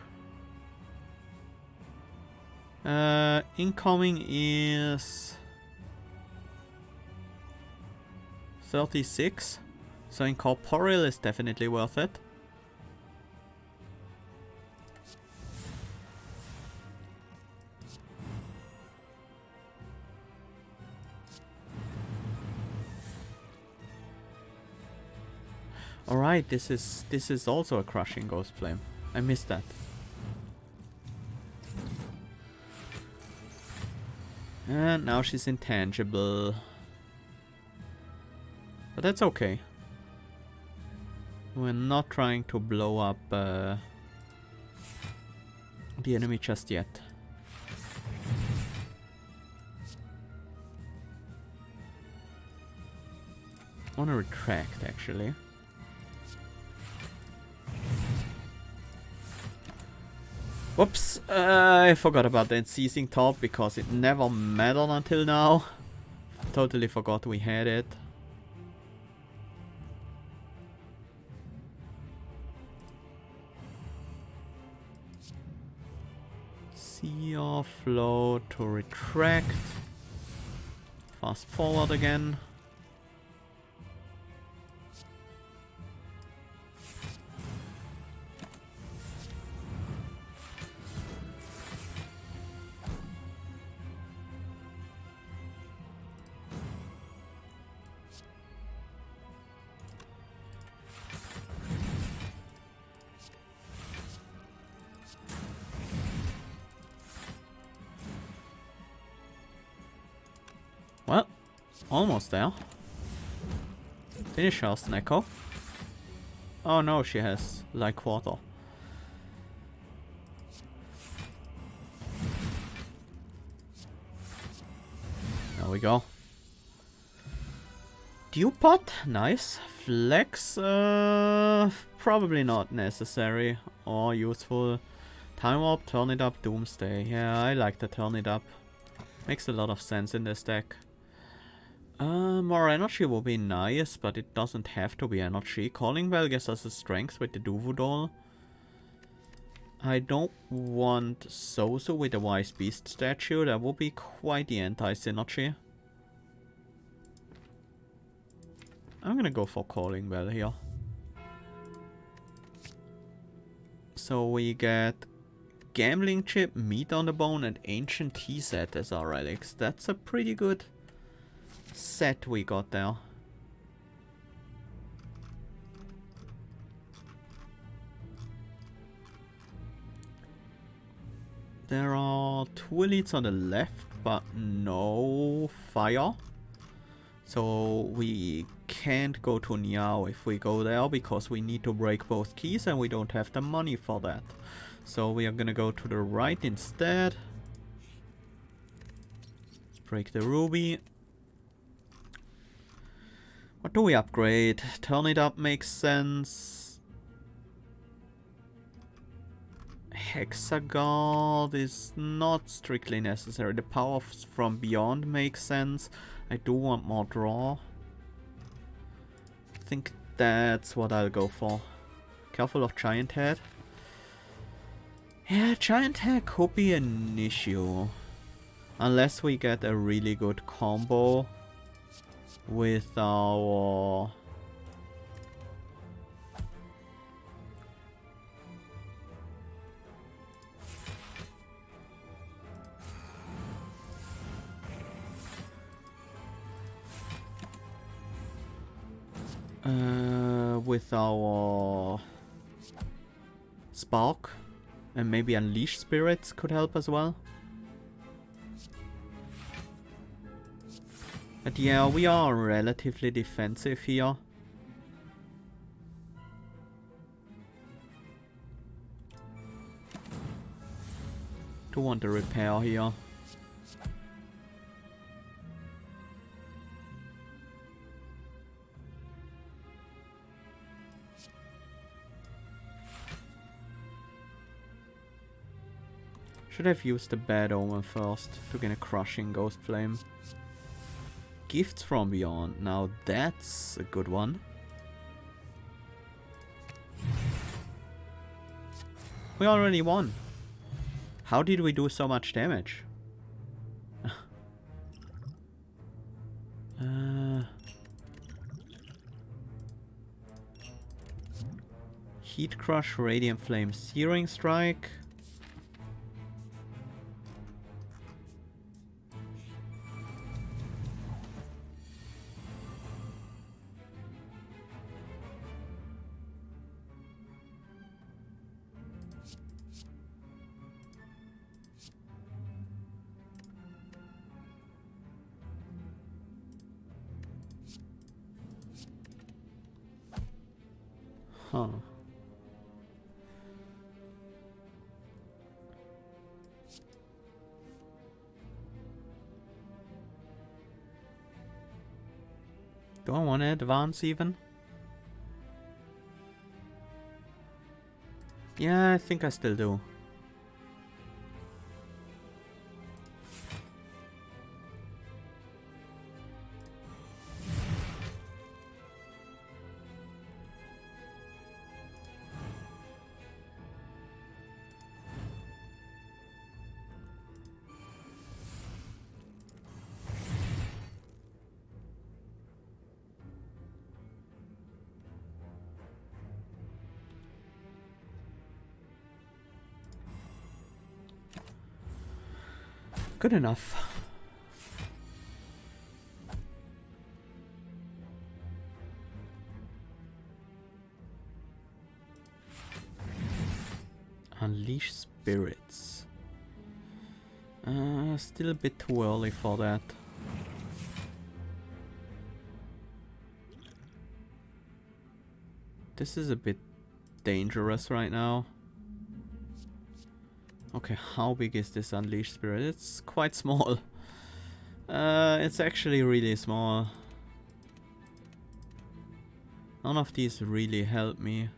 Incoming is 36. So Incorporeal is definitely worth it. Alright, this is also a Crushing Ghost Flame. I missed that. And now she's intangible. But that's okay. We're not trying to blow up the enemy just yet. I want to retract, actually. Whoops, I forgot about that Seizing Top because it never mattered until now. Totally forgot we had it. Sea or flow to retract. Fast forward again. Well, almost there. Finish her, Snecko. Oh no, she has like quarter. we go. Dew pot, nice. Flex, probably not necessary or useful. Time warp, turn it up, doomsday. Yeah, I like the turn it up. Makes a lot of sense in this deck. More energy will be nice, but it doesn't have to be energy. Calling Bell gives us a strength with the Duvu. I don't want Sozo with the Wise Beast statue. That would be quite the anti-synergy. I'm gonna go for Calling Bell here. So we get Gambling Chip, Meat on the Bone, and Ancient Tea set as our relics. That's a pretty good set we got there. There are 2 elites on the left, but no fire. So we can't go to Niao if we go there, because we need to break both keys and we don't have the money for that. So we are gonna go to the right instead. Let's break the ruby. What do we upgrade? Turn it up makes sense. Hexaghost is not strictly necessary. The power from beyond makes sense. I do want more draw. I think that's what I'll go for. Careful of Giant Head. Yeah, Giant Head could be an issue. Unless we get a really good combo with our... with our Spark, and maybe Unleash Spirits could help as well. But yeah, we are relatively defensive here. Do want to repair here. Should have used the Bad Omen first to get a Crushing Ghost Flame. Gifts from Beyond. Now that's a good one. We already won. How did we do so much damage? Heat Crush, Radiant Flame, Searing Strike. Huh. Do I want to advance even? Yeah, I think I still do. Good enough. Unleash spirits. Still a bit too early for that. This is a bit dangerous right now. Okay, how big is this Unleashed Spirit? It's quite small. It's actually really small. None of these really help me.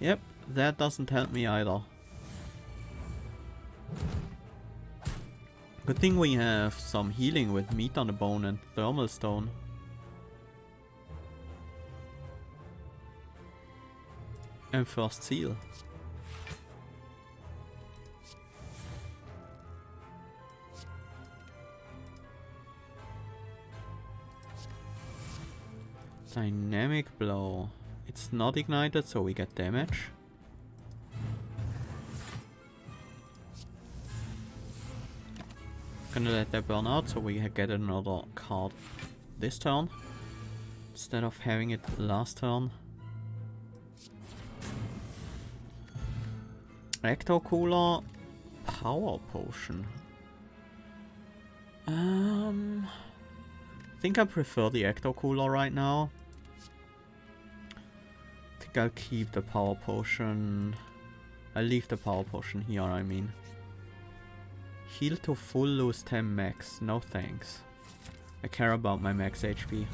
Yep, that doesn't help me either. Good thing we have some healing with meat on the bone and thermal stone. And first seal. Dynamic blow. It's not ignited, so we get damage. Gonna let that burn out so we get another card this turn instead of having it last turn. Ecto Cooler, Power Potion. I think I prefer the Ecto Cooler right now. I think I'll keep the Power Potion. I'll leave the Power Potion here, I mean. Heal to full, lose 10 max. No thanks. I care about my max HP.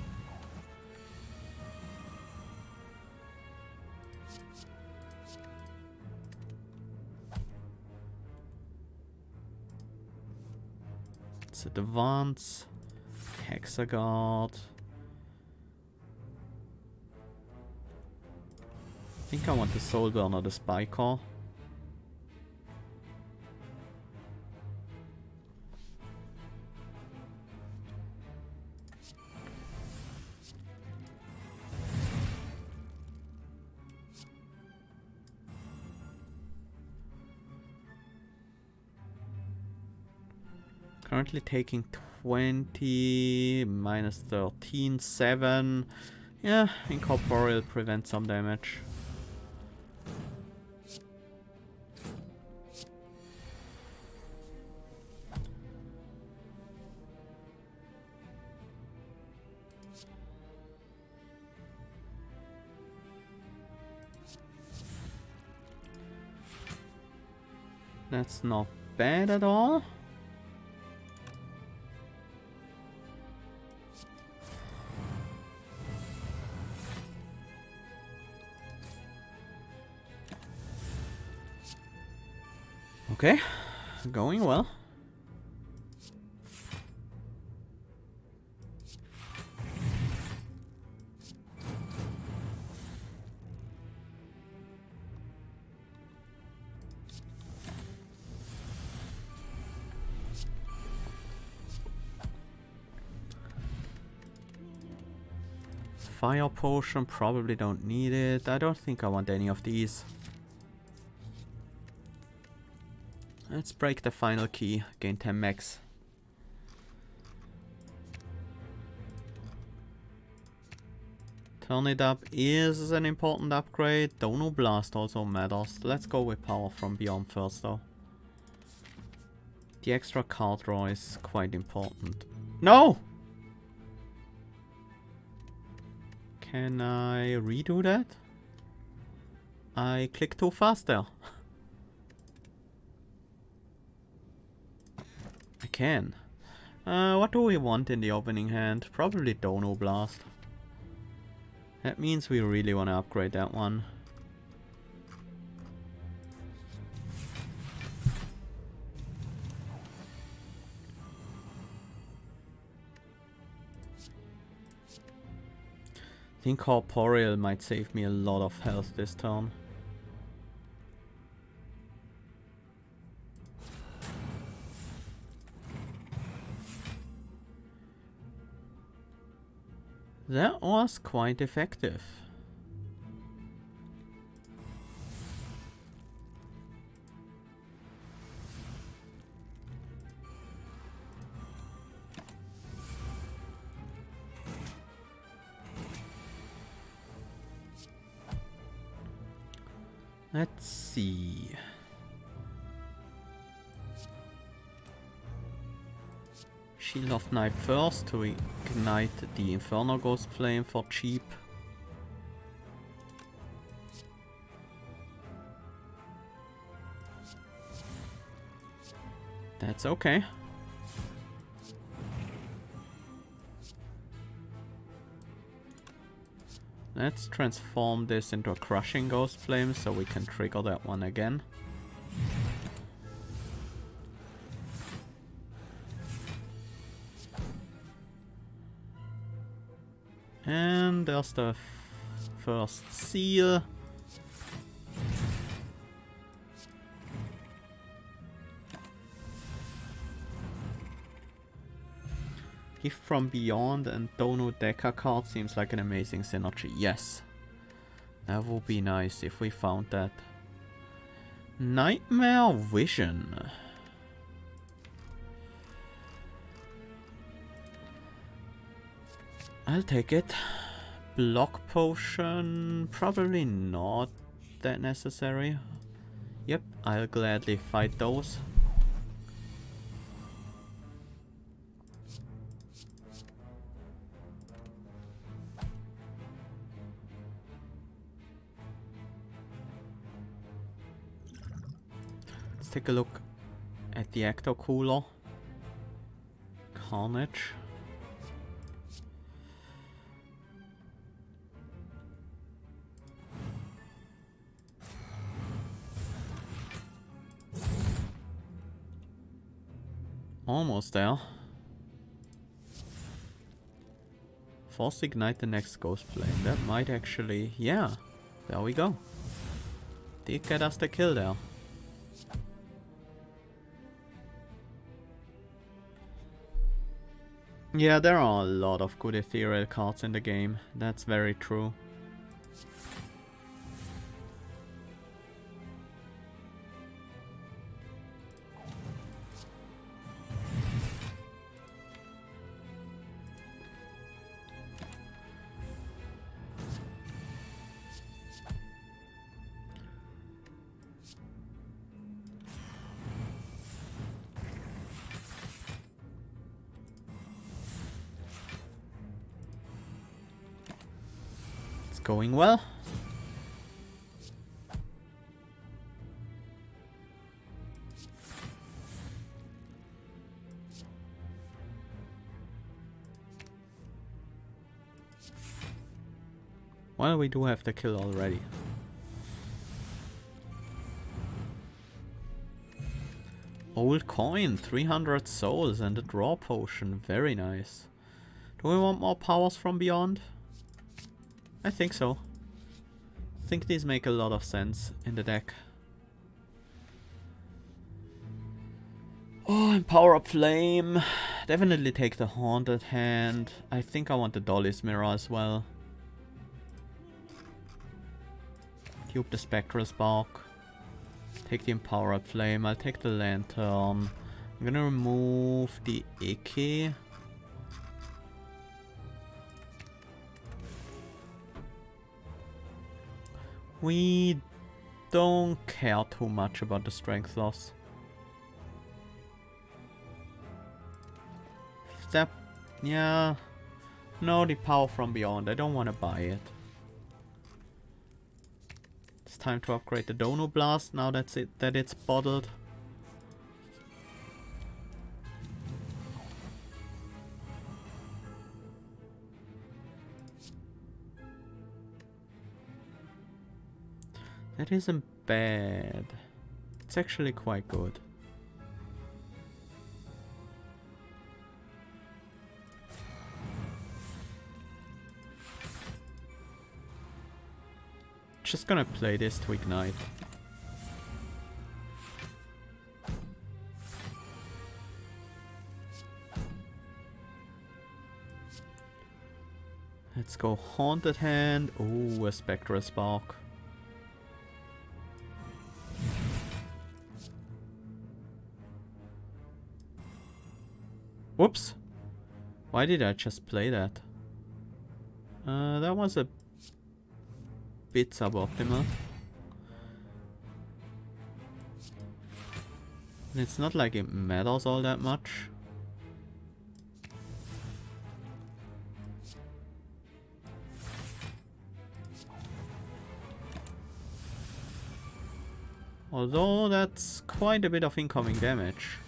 Let's advance. Hexaghost. I think I want the Soul Burner, the Spire. Currently taking 20, minus 13, 7. Yeah, Incorporeal prevents some damage. That's not bad at all. Okay, going well. Fire potion, probably don't need it. I don't think I want any of these. Let's break the final key, gain 10 max. Turn it up is an important upgrade. Dono Blast also matters. Let's go with Power from Beyond first though. The extra card draw is quite important. No! Can I redo that? I clicked too fast there. I can. What do we want in the opening hand? Probably Dono Blast. That means we really want to upgrade that one. I think Corporeal might save me a lot of health this turn. That was quite effective. Let's see. Shield of Night first to ignite the Inferno Ghost Flame for cheap. That's okay. Let's transform this into a crushing ghost flame so we can trigger that one again. And there's the first seal. Gift from Beyond and Dono Deca card seems like an amazing synergy. Yes. That would be nice if we found that. Nightmare Vision. I'll take it. Block Potion. Probably not that necessary. Yep, I'll gladly fight those. Take a look at the Ecto Cooler. Carnage. Almost there. Force ignite the next ghost flame. That might actually... yeah. There we go. Did get us the kill there. Yeah, there are a lot of good Ethereal cards in the game. That's very true. Going well. Well, we do have the kill already. Old coin, 300 souls and a draw potion. Very nice. Do we want more powers from Beyond? I think so. I think these make a lot of sense in the deck. Oh, and power up flame. Definitely take the haunted hand. I think I want the Dolly's mirror as well. Cube the spectral spark. Take the empower up flame. I'll take the lantern. I'm gonna remove the Icky. We don't care too much about the strength loss. Step, yeah. No, the power from Beyond. I don't want to buy it. It's time to upgrade the Dono Blast now that it's bottled. That isn't bad. It's actually quite good. Just gonna play this to ignite. Let's go Haunted Hand. Ooh, a Spectral Spark. Whoops. Why did I just play that? That was a bit suboptimal. And it's not like it matters all that much. Although that's quite a bit of incoming damage.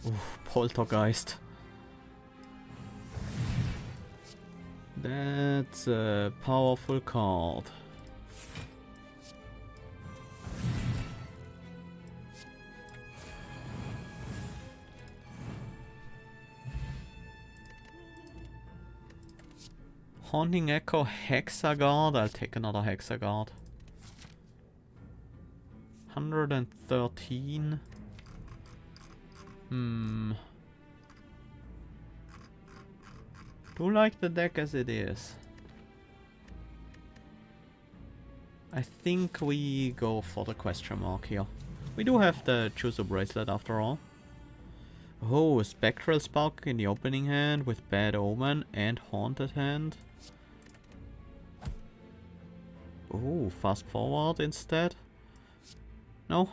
Oof, Poltergeist. That's a powerful card. Haunting Echo, Hexaghost. I'll take another Hexaghost. 113. Do like the deck as it is. I think we go for the question mark here. We do have the Chuzo bracelet after all. Oh, Spectral Spark in the opening hand with Bad Omen and Haunted Hand. Oh, Fast Forward instead. No,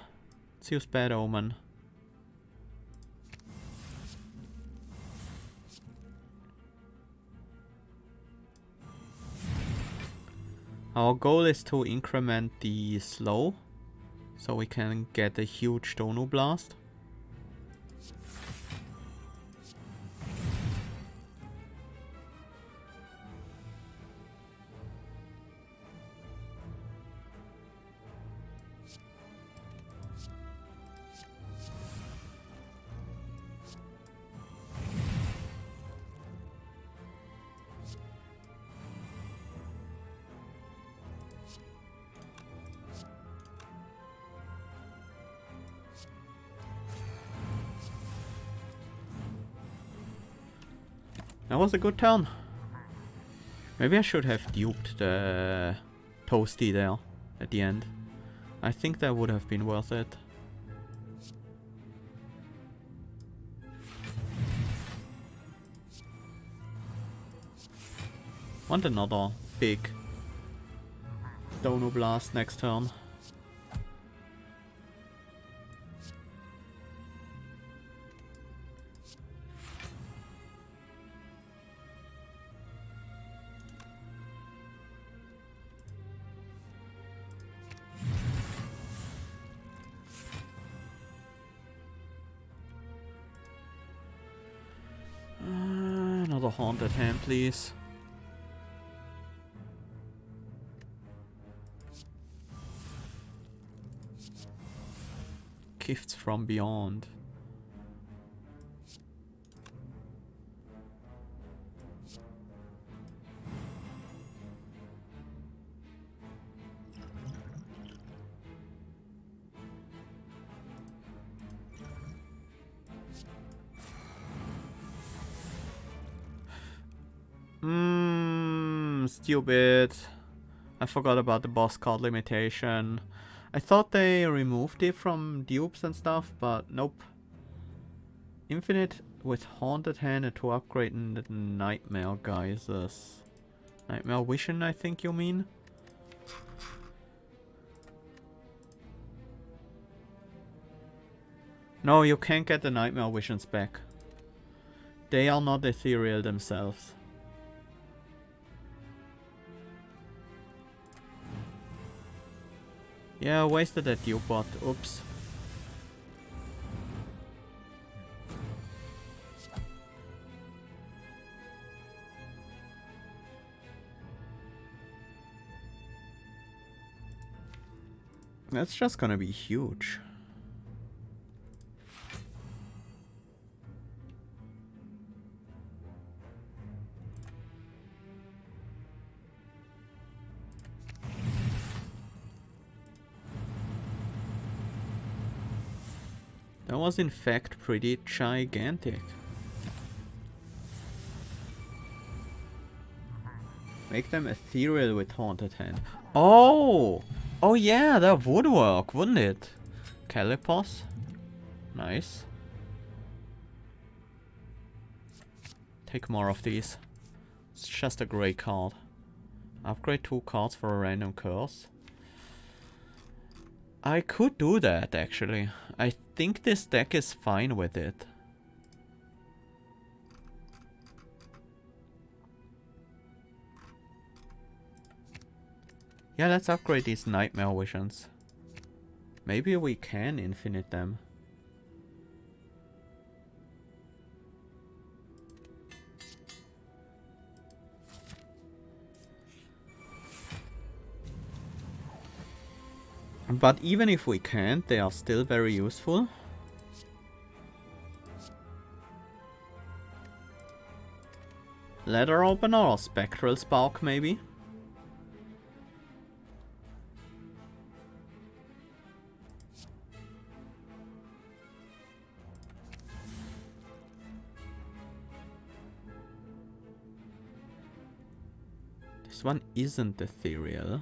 let's use Bad Omen. Our goal is to increment the slow, so we can get a huge Donu Blast. That was a good turn. Maybe I should have duped the Toasty there at the end. I think that would have been worth it. Want another big Dono Blast next turn. Another Haunted Hand, please. Gifts from Beyond. Stupid. I forgot about the boss card limitation. I thought they removed it from dupes and stuff, but nope. Infinite with Haunted Hand and to upgrade the Nightmare Geysers. Nightmare Vision, I think you mean? No, you can't get the Nightmare Visions back. They are not ethereal themselves. Yeah, wasted that dupe bot. Oops. That's just gonna be huge. That was in fact pretty gigantic. Make them ethereal with Haunted Hand. Oh! Oh yeah, that would work, wouldn't it? Calipos. Nice. Take more of these. It's just a great card. Upgrade 2 cards for a random curse. I could do that actually. I think this deck is fine with it. Yeah, let's upgrade these Nightmare Visions. Maybe we can infinite them. But even if we can't, they are still very useful. Leather opener or spectral spark maybe? This one isn't ethereal.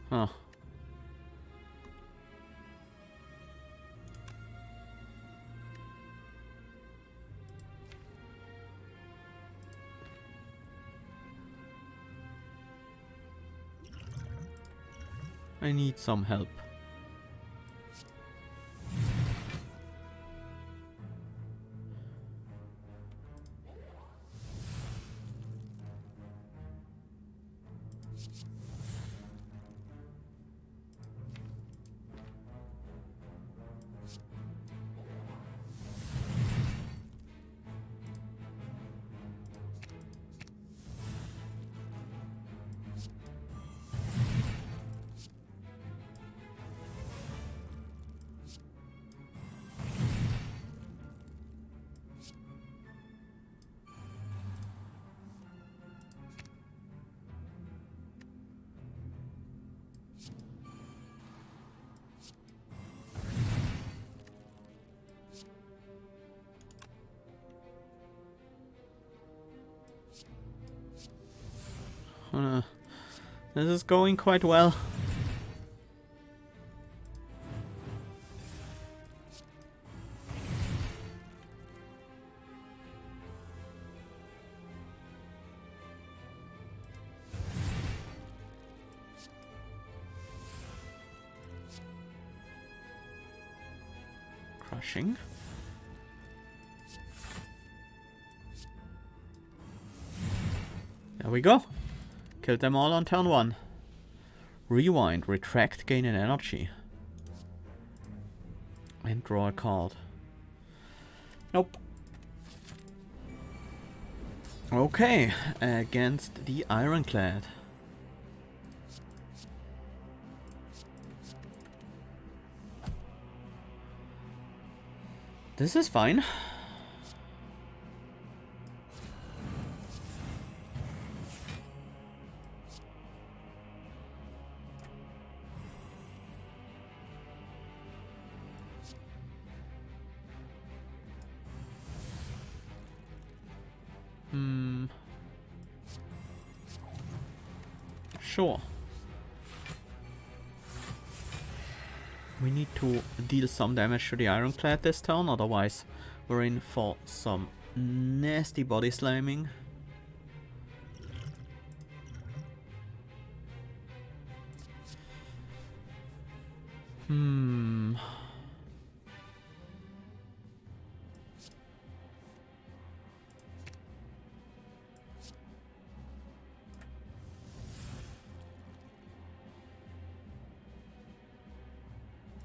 Huh. I need some help. This is going quite well. Crushing. There we go. Killed them all on turn 1. Rewind, retract, gain an energy. And draw a card. Nope. Okay, against the Ironclad. This is fine. Sure. We need to deal some damage to the Ironclad this turn, otherwise we're in for some nasty body slamming.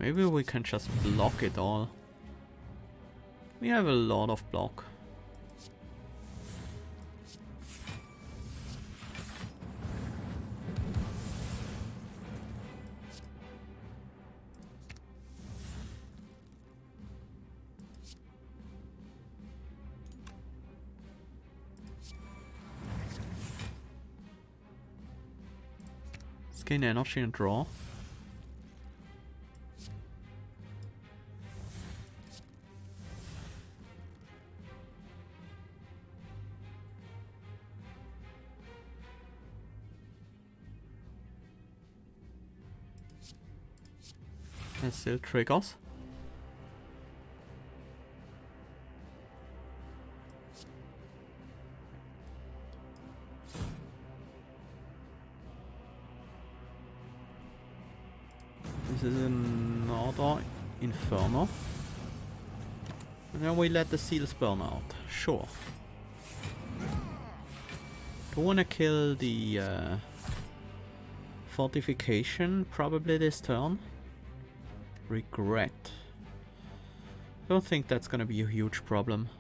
Maybe we can just block it all. We have a lot of block. Let's gain energy and draw. That still triggers. This is another Inferno. And then we let the seals burn out. Sure. Don't wanna kill the fortification probably this turn. Regret. I don't think that's gonna be a huge problem.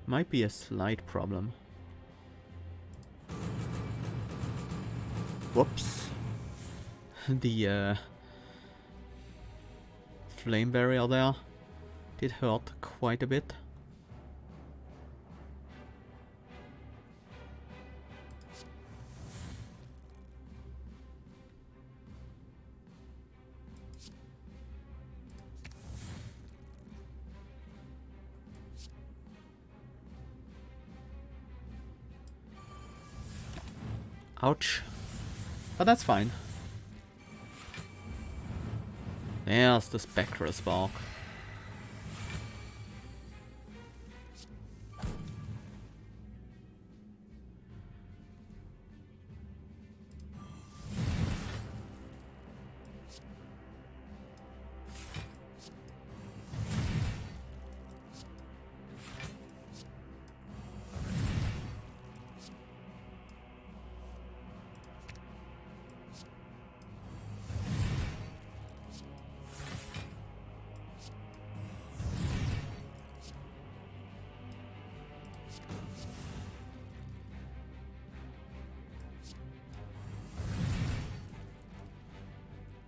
Might be a slight problem. Whoops. The flame barrier there did hurt quite a bit. Ouch. But that's fine. There's the spectral spark.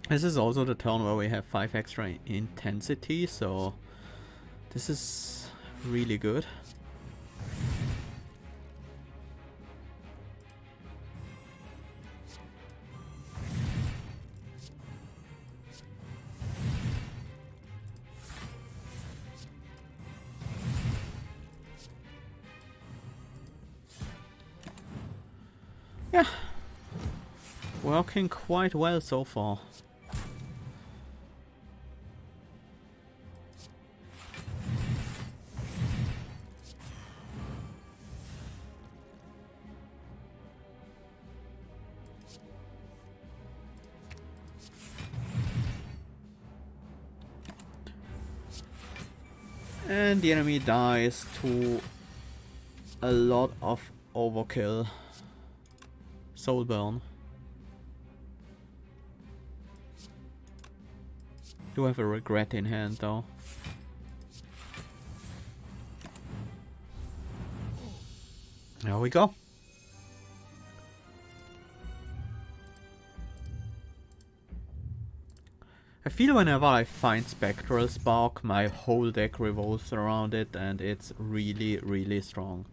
This is also the turn where we have 5 extra intensity, so this is really good. Yeah, working quite well so far. And the enemy dies to a lot of overkill. Soul burn. Do have a regret in hand though. There we go. I feel whenever I find Spectral Spark, my whole deck revolves around it, and it's really, really strong.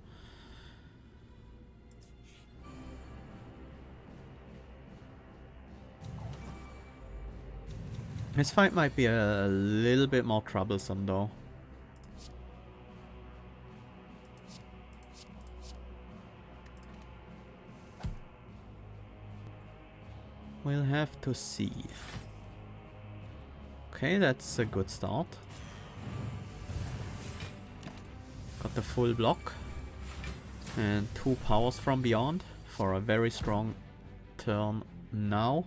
This fight might be a little bit more troublesome though. We'll have to see. Okay, that's a good start. Got the full block. And 2 powers from beyond for a very strong turn now.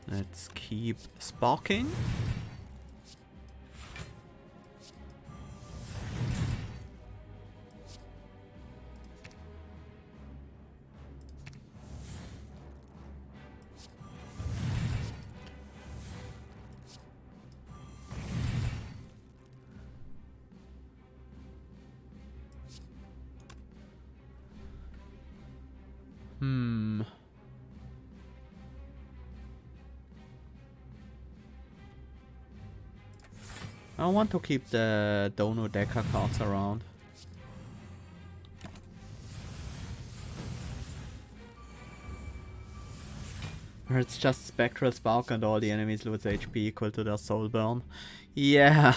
Let's keep sparking. I want to keep the Dono Deca cards around. Or it's just Spectral Spark and all the enemies lose HP equal to their soul burn. Yeah,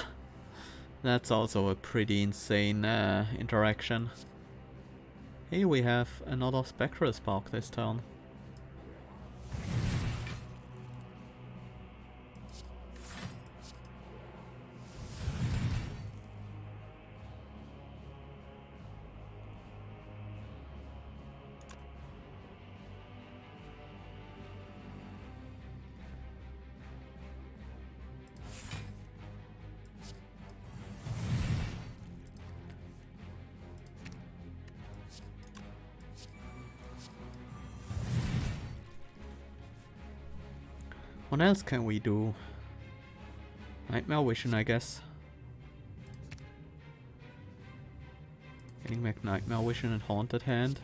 that's also a pretty insane interaction. Hey, we have another Spectral Spark this turn. What else can we do? Nightmare Vision, I guess. Getting back Nightmare Vision and Haunted Hand.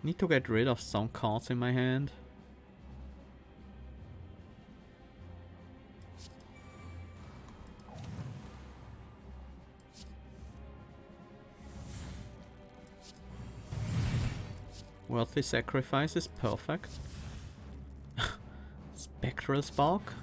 Need to get rid of some cards in my hand. Worthy Sacrifice is perfect. Spectral Spark.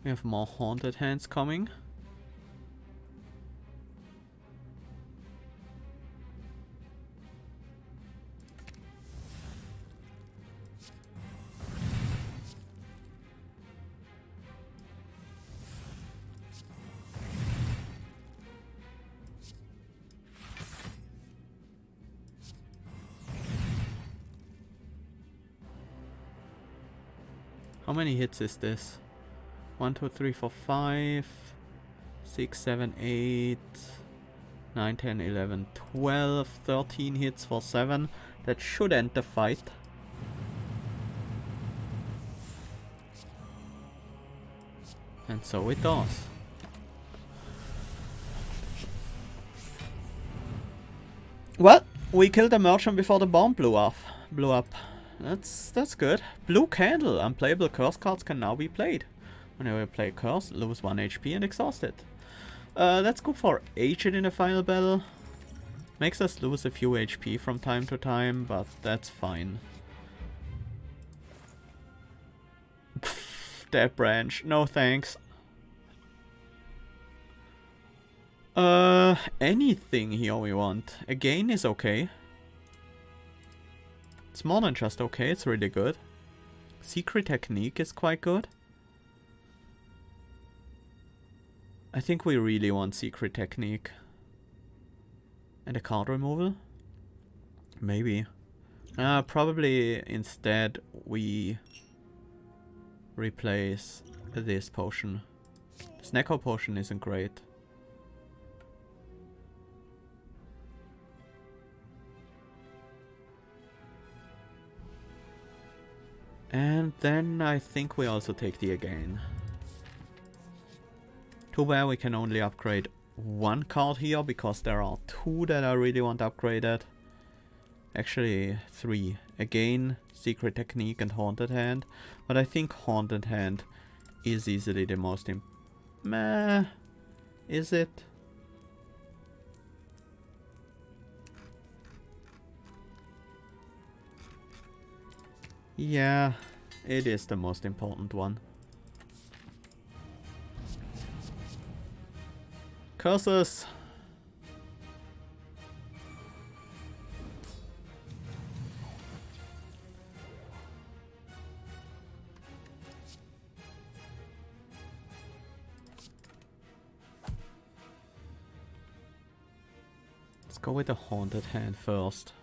We have more Haunted Hands coming. How many hits is this? 1, 2, 3, 4, 5, 6, 7, 8, 9, 10, 11, 12, 13 hits for 7. That should end the fight. And so it does. Well, we killed the merchant before the bomb blew up. That's good. Blue Candle. Unplayable curse cards can now be played. Whenever you play curse, lose 1 HP and exhaust it. That's good for Aged in the final battle. Makes us lose a few HP from time to time, but that's fine. Pfft, that branch. No thanks. Anything here we want. Again is okay. It's more than just okay, it's really good. Secret Technique is quite good. I think we really want Secret Technique. And a card removal? Maybe. Probably instead we replace this potion. This Neko potion isn't great. And then I think we also take the Again. Too bad we can only upgrade 1 card here, because there are 2 that I really want upgraded. Actually 3. Again, Secret Technique and Haunted Hand. But I think Haunted Hand is easily the most Meh. Is it? Yeah, it is the most important one. Curses! Let's go with the Haunted Hand first.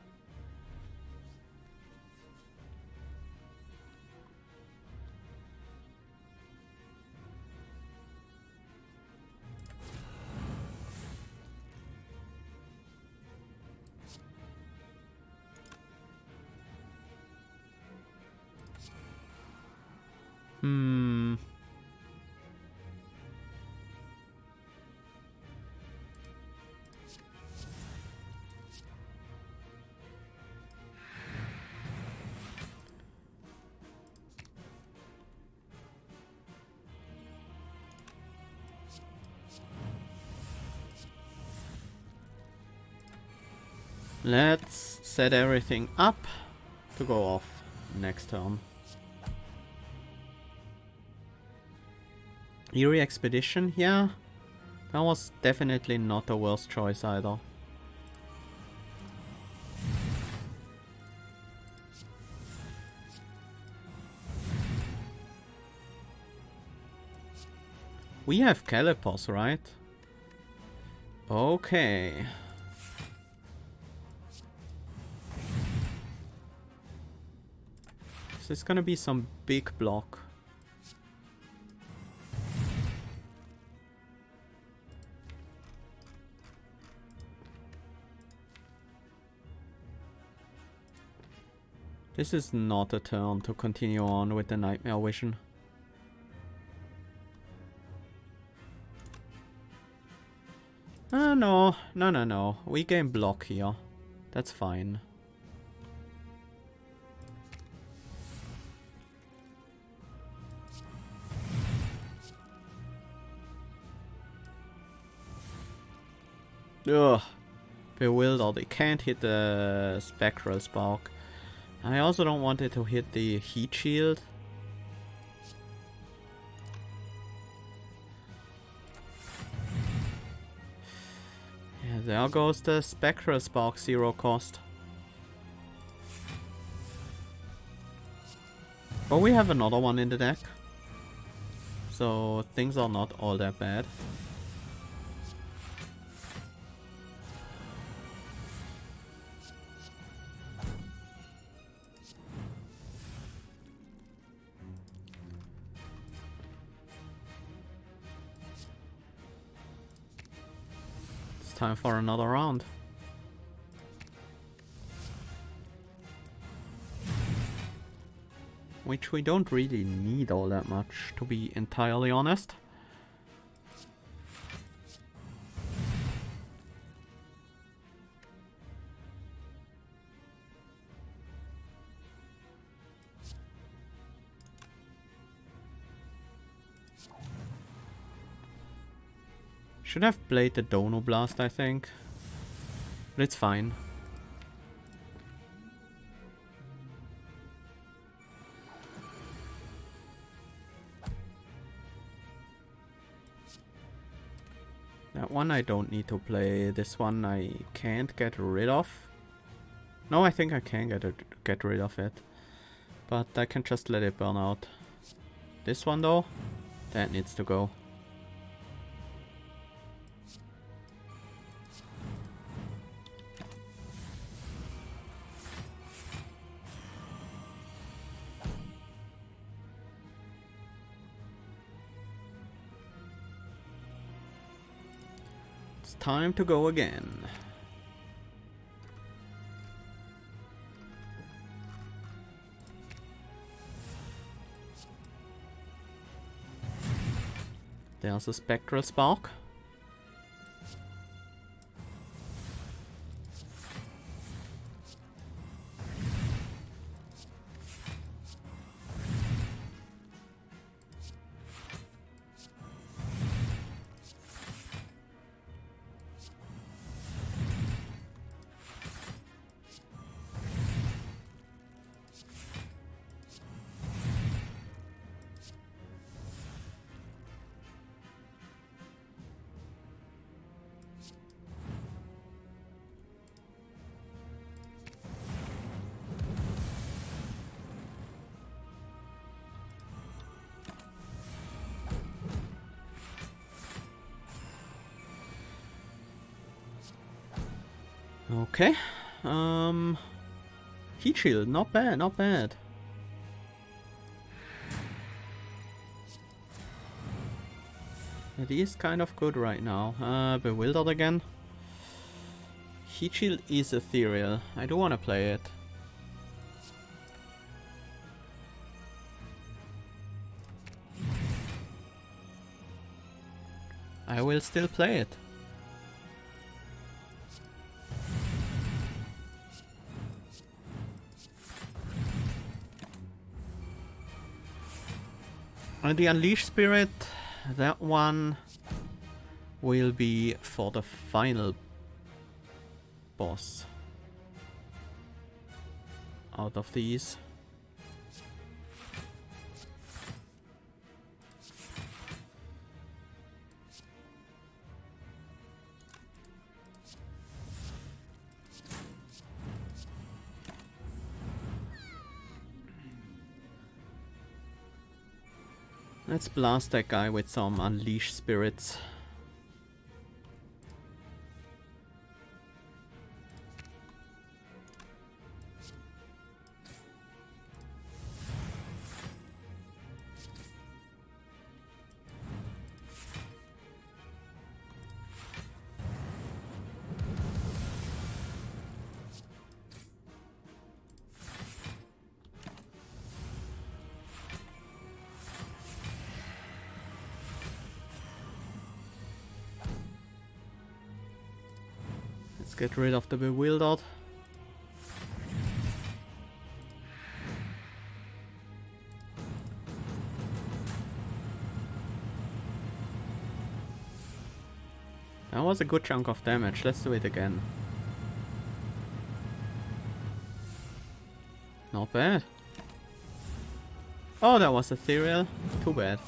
Let's set everything up to go off next turn. Eerie Expedition, yeah. That was definitely not the worst choice either. We have Calipos, right? Okay. This is gonna be some big block. This is not a turn to continue on with the Nightmare Vision. No. We gain block here. That's fine. Ugh. Bewildered. It can't hit the Spectral Spark. I also don't want it to hit the Heat Shield. Yeah, there goes the Spectral Spark, 0 cost. But we have another one in the deck. So things are not all that bad. Time for another round. Which we don't really need all that much, to be entirely honest. Should have played the Dono Blast, I think. But it's fine. That one I don't need to play. This one I can't get rid of. No, I think I can get rid of it. But I can just let it burn out. This one though, that needs to go. Time to go again. There's a Spectral Spark. Okay. Heat Shield, not bad, not bad. It is kind of good right now. Bewildered again. Heat Shield is Ethereal. I do want to play it. I will still play it. And the Unleash Spirit, that one will be for the final boss. out of these. Let's blast that guy with some Unleash Spirits. Let's get rid of the Bewildered. That was a good chunk of damage. Let's do it again. Not bad. Oh, that was Ethereal. Too bad.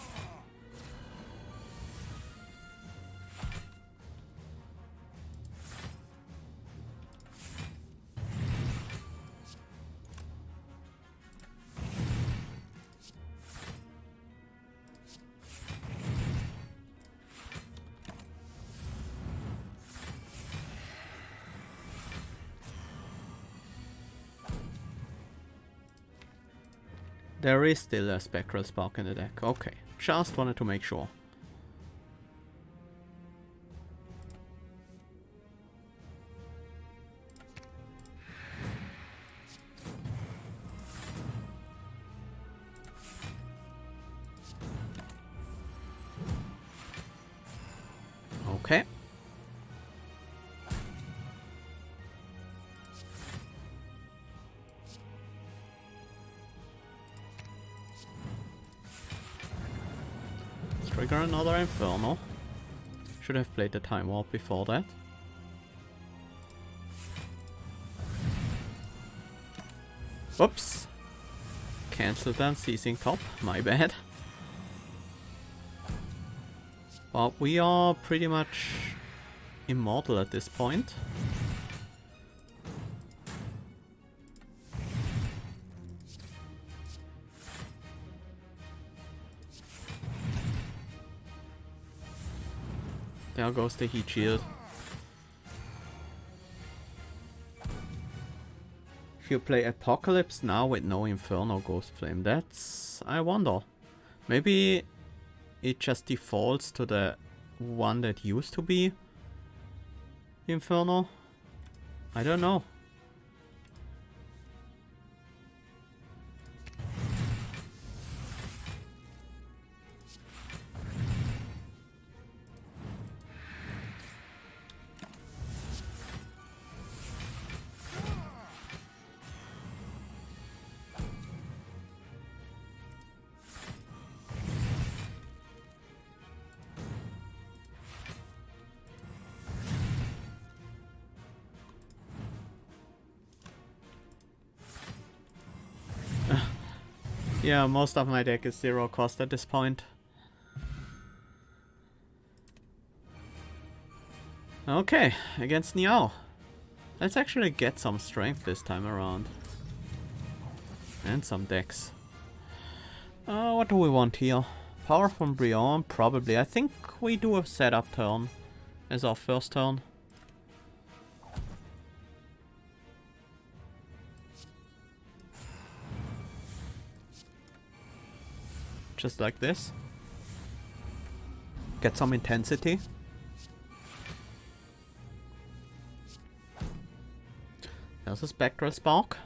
There is still a Spectral Spark in the deck. Okay, just wanted to make sure. Okay. Trigger another Inferno. Should have played the Time Warp before that. Oops. Cancelled that Seizing Top. My bad. But we are pretty much immortal at this point. There goes the heat shield. If you play Apocalypse now with no Inferno Ghost Flame, that's... I wonder. Maybe it just defaults to the one that used to be Inferno? I don't know. Yeah, most of my deck is 0 cost at this point. Okay, against Niao. Let's actually get some strength this time around. And some decks. What do we want here? Power from Brion, probably. I think we do a setup turn as our first turn. Just like this. Get some intensity. There's a Spectral Spark.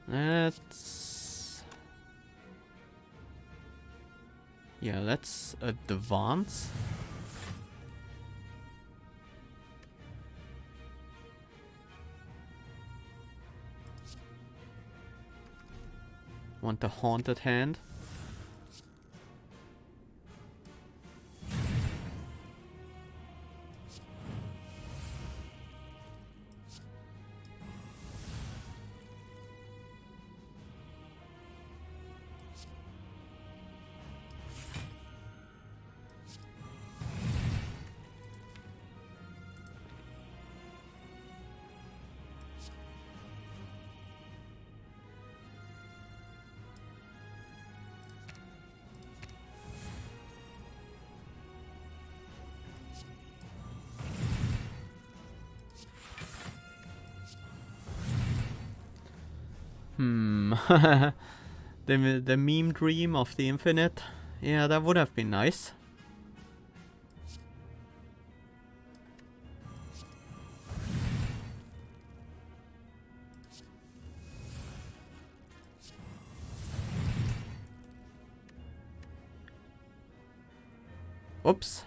Let's... yeah, let's advance. Want the Haunted Hand. The meme dream of the infinite. Yeah, that would have been nice. Oops.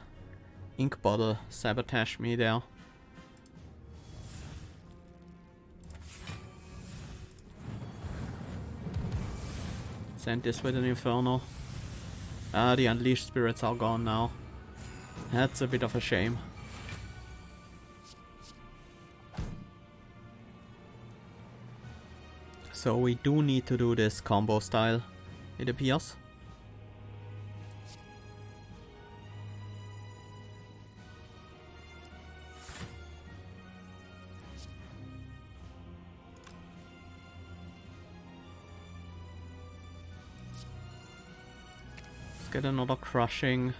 Ink bottle sabotaged me there. Send this with an Inferno. Ah, the Unleashed Spirits are gone now. That's a bit of a shame. So we do need to do this combo style, it appears. Get another crushing.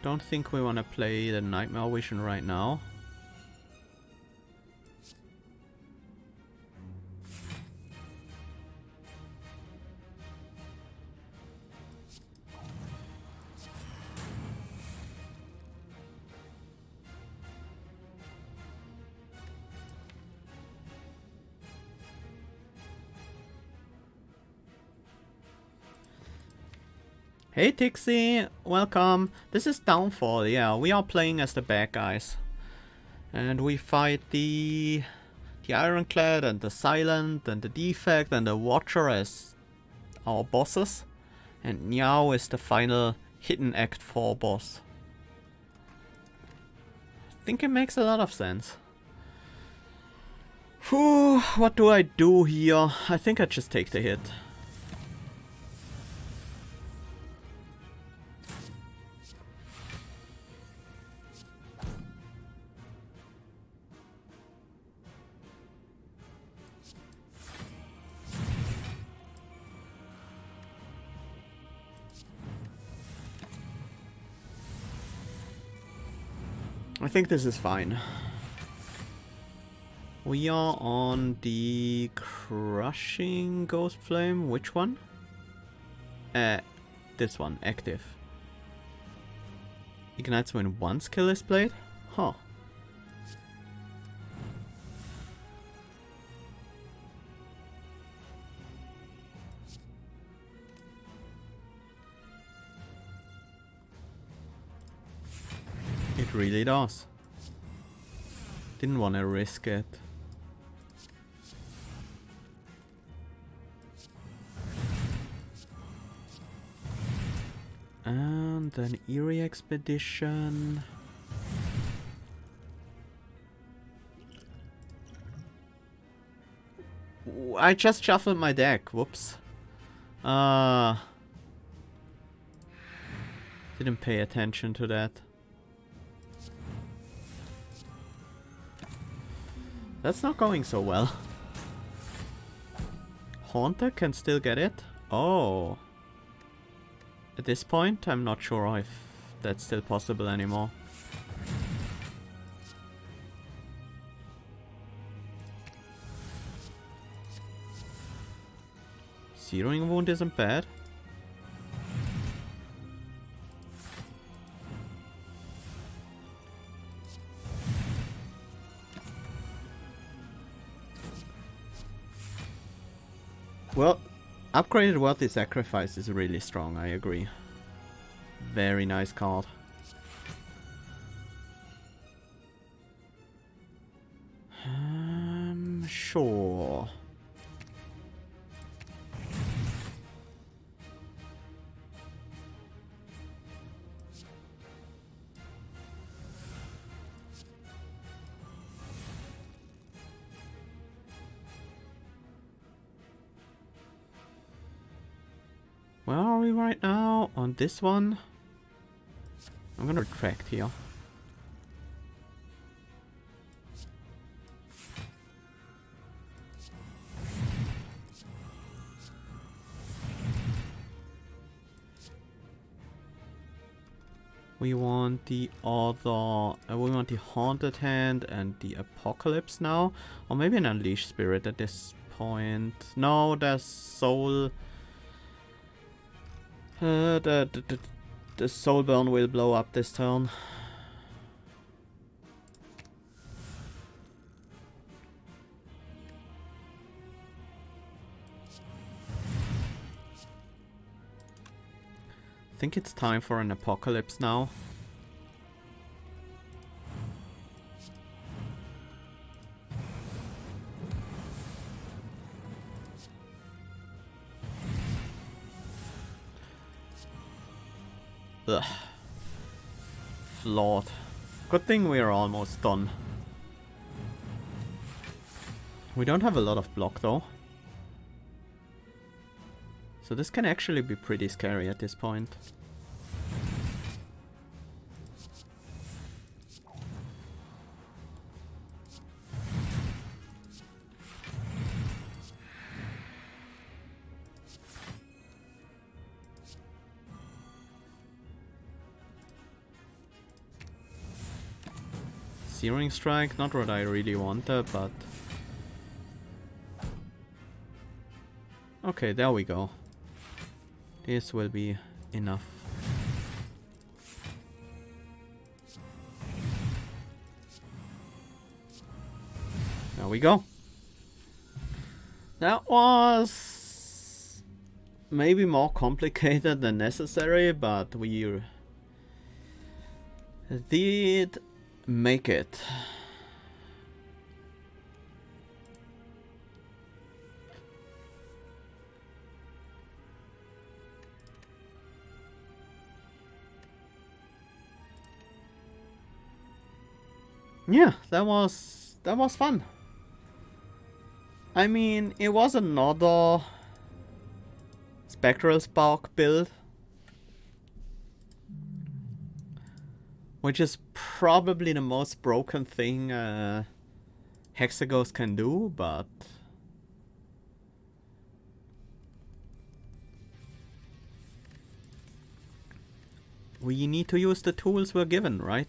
Don't think we want to play the Nightmare Vision right now. Hey Tixie, welcome. This is Downfall, yeah, we are playing as the bad guys. And we fight the Ironclad and the Silent and the Defect and the Watcher as our bosses. And Niao is the final hidden Act 4 boss. I think it makes a lot of sense. Whew, what do I do here? I think I just take the hit. I think this is fine. We are on the Crushing Ghost Flame. Which one? This one, active. Ignites when one skill is played? Huh. It really does. Didn't want to risk it. And an Eerie Expedition. Ooh, I just shuffled my deck. Whoops. Didn't pay attention to that. That's not going so well. Haunter can still get it? Oh. At this point, I'm not sure if that's still possible anymore. Zeroing Wound isn't bad. Well, upgraded Worthy Sacrifice is really strong, I agree. Very nice card. Sure. Where are we right now? On this one? I'm gonna retract here. We want the other... we want the Haunted Hand and the Apocalypse now. Or maybe an Unleashed Spirit at this point. No, there's Soul... the Soul Burn will blow up this turn. I think it's time for an Apocalypse now. Ugh. Flawed. Good thing we are almost done. We don't have a lot of block though. So this can actually be pretty scary at this point. Searing Strike, not what I really wanted, but... okay, there we go. This will be enough. There we go. That was maybe more complicated than necessary, but we did make it. Yeah, that was fun. I mean, it was another Spectral Spark build, which is probably the most broken thing Hexaghost can do, but we need to use the tools we're given, right?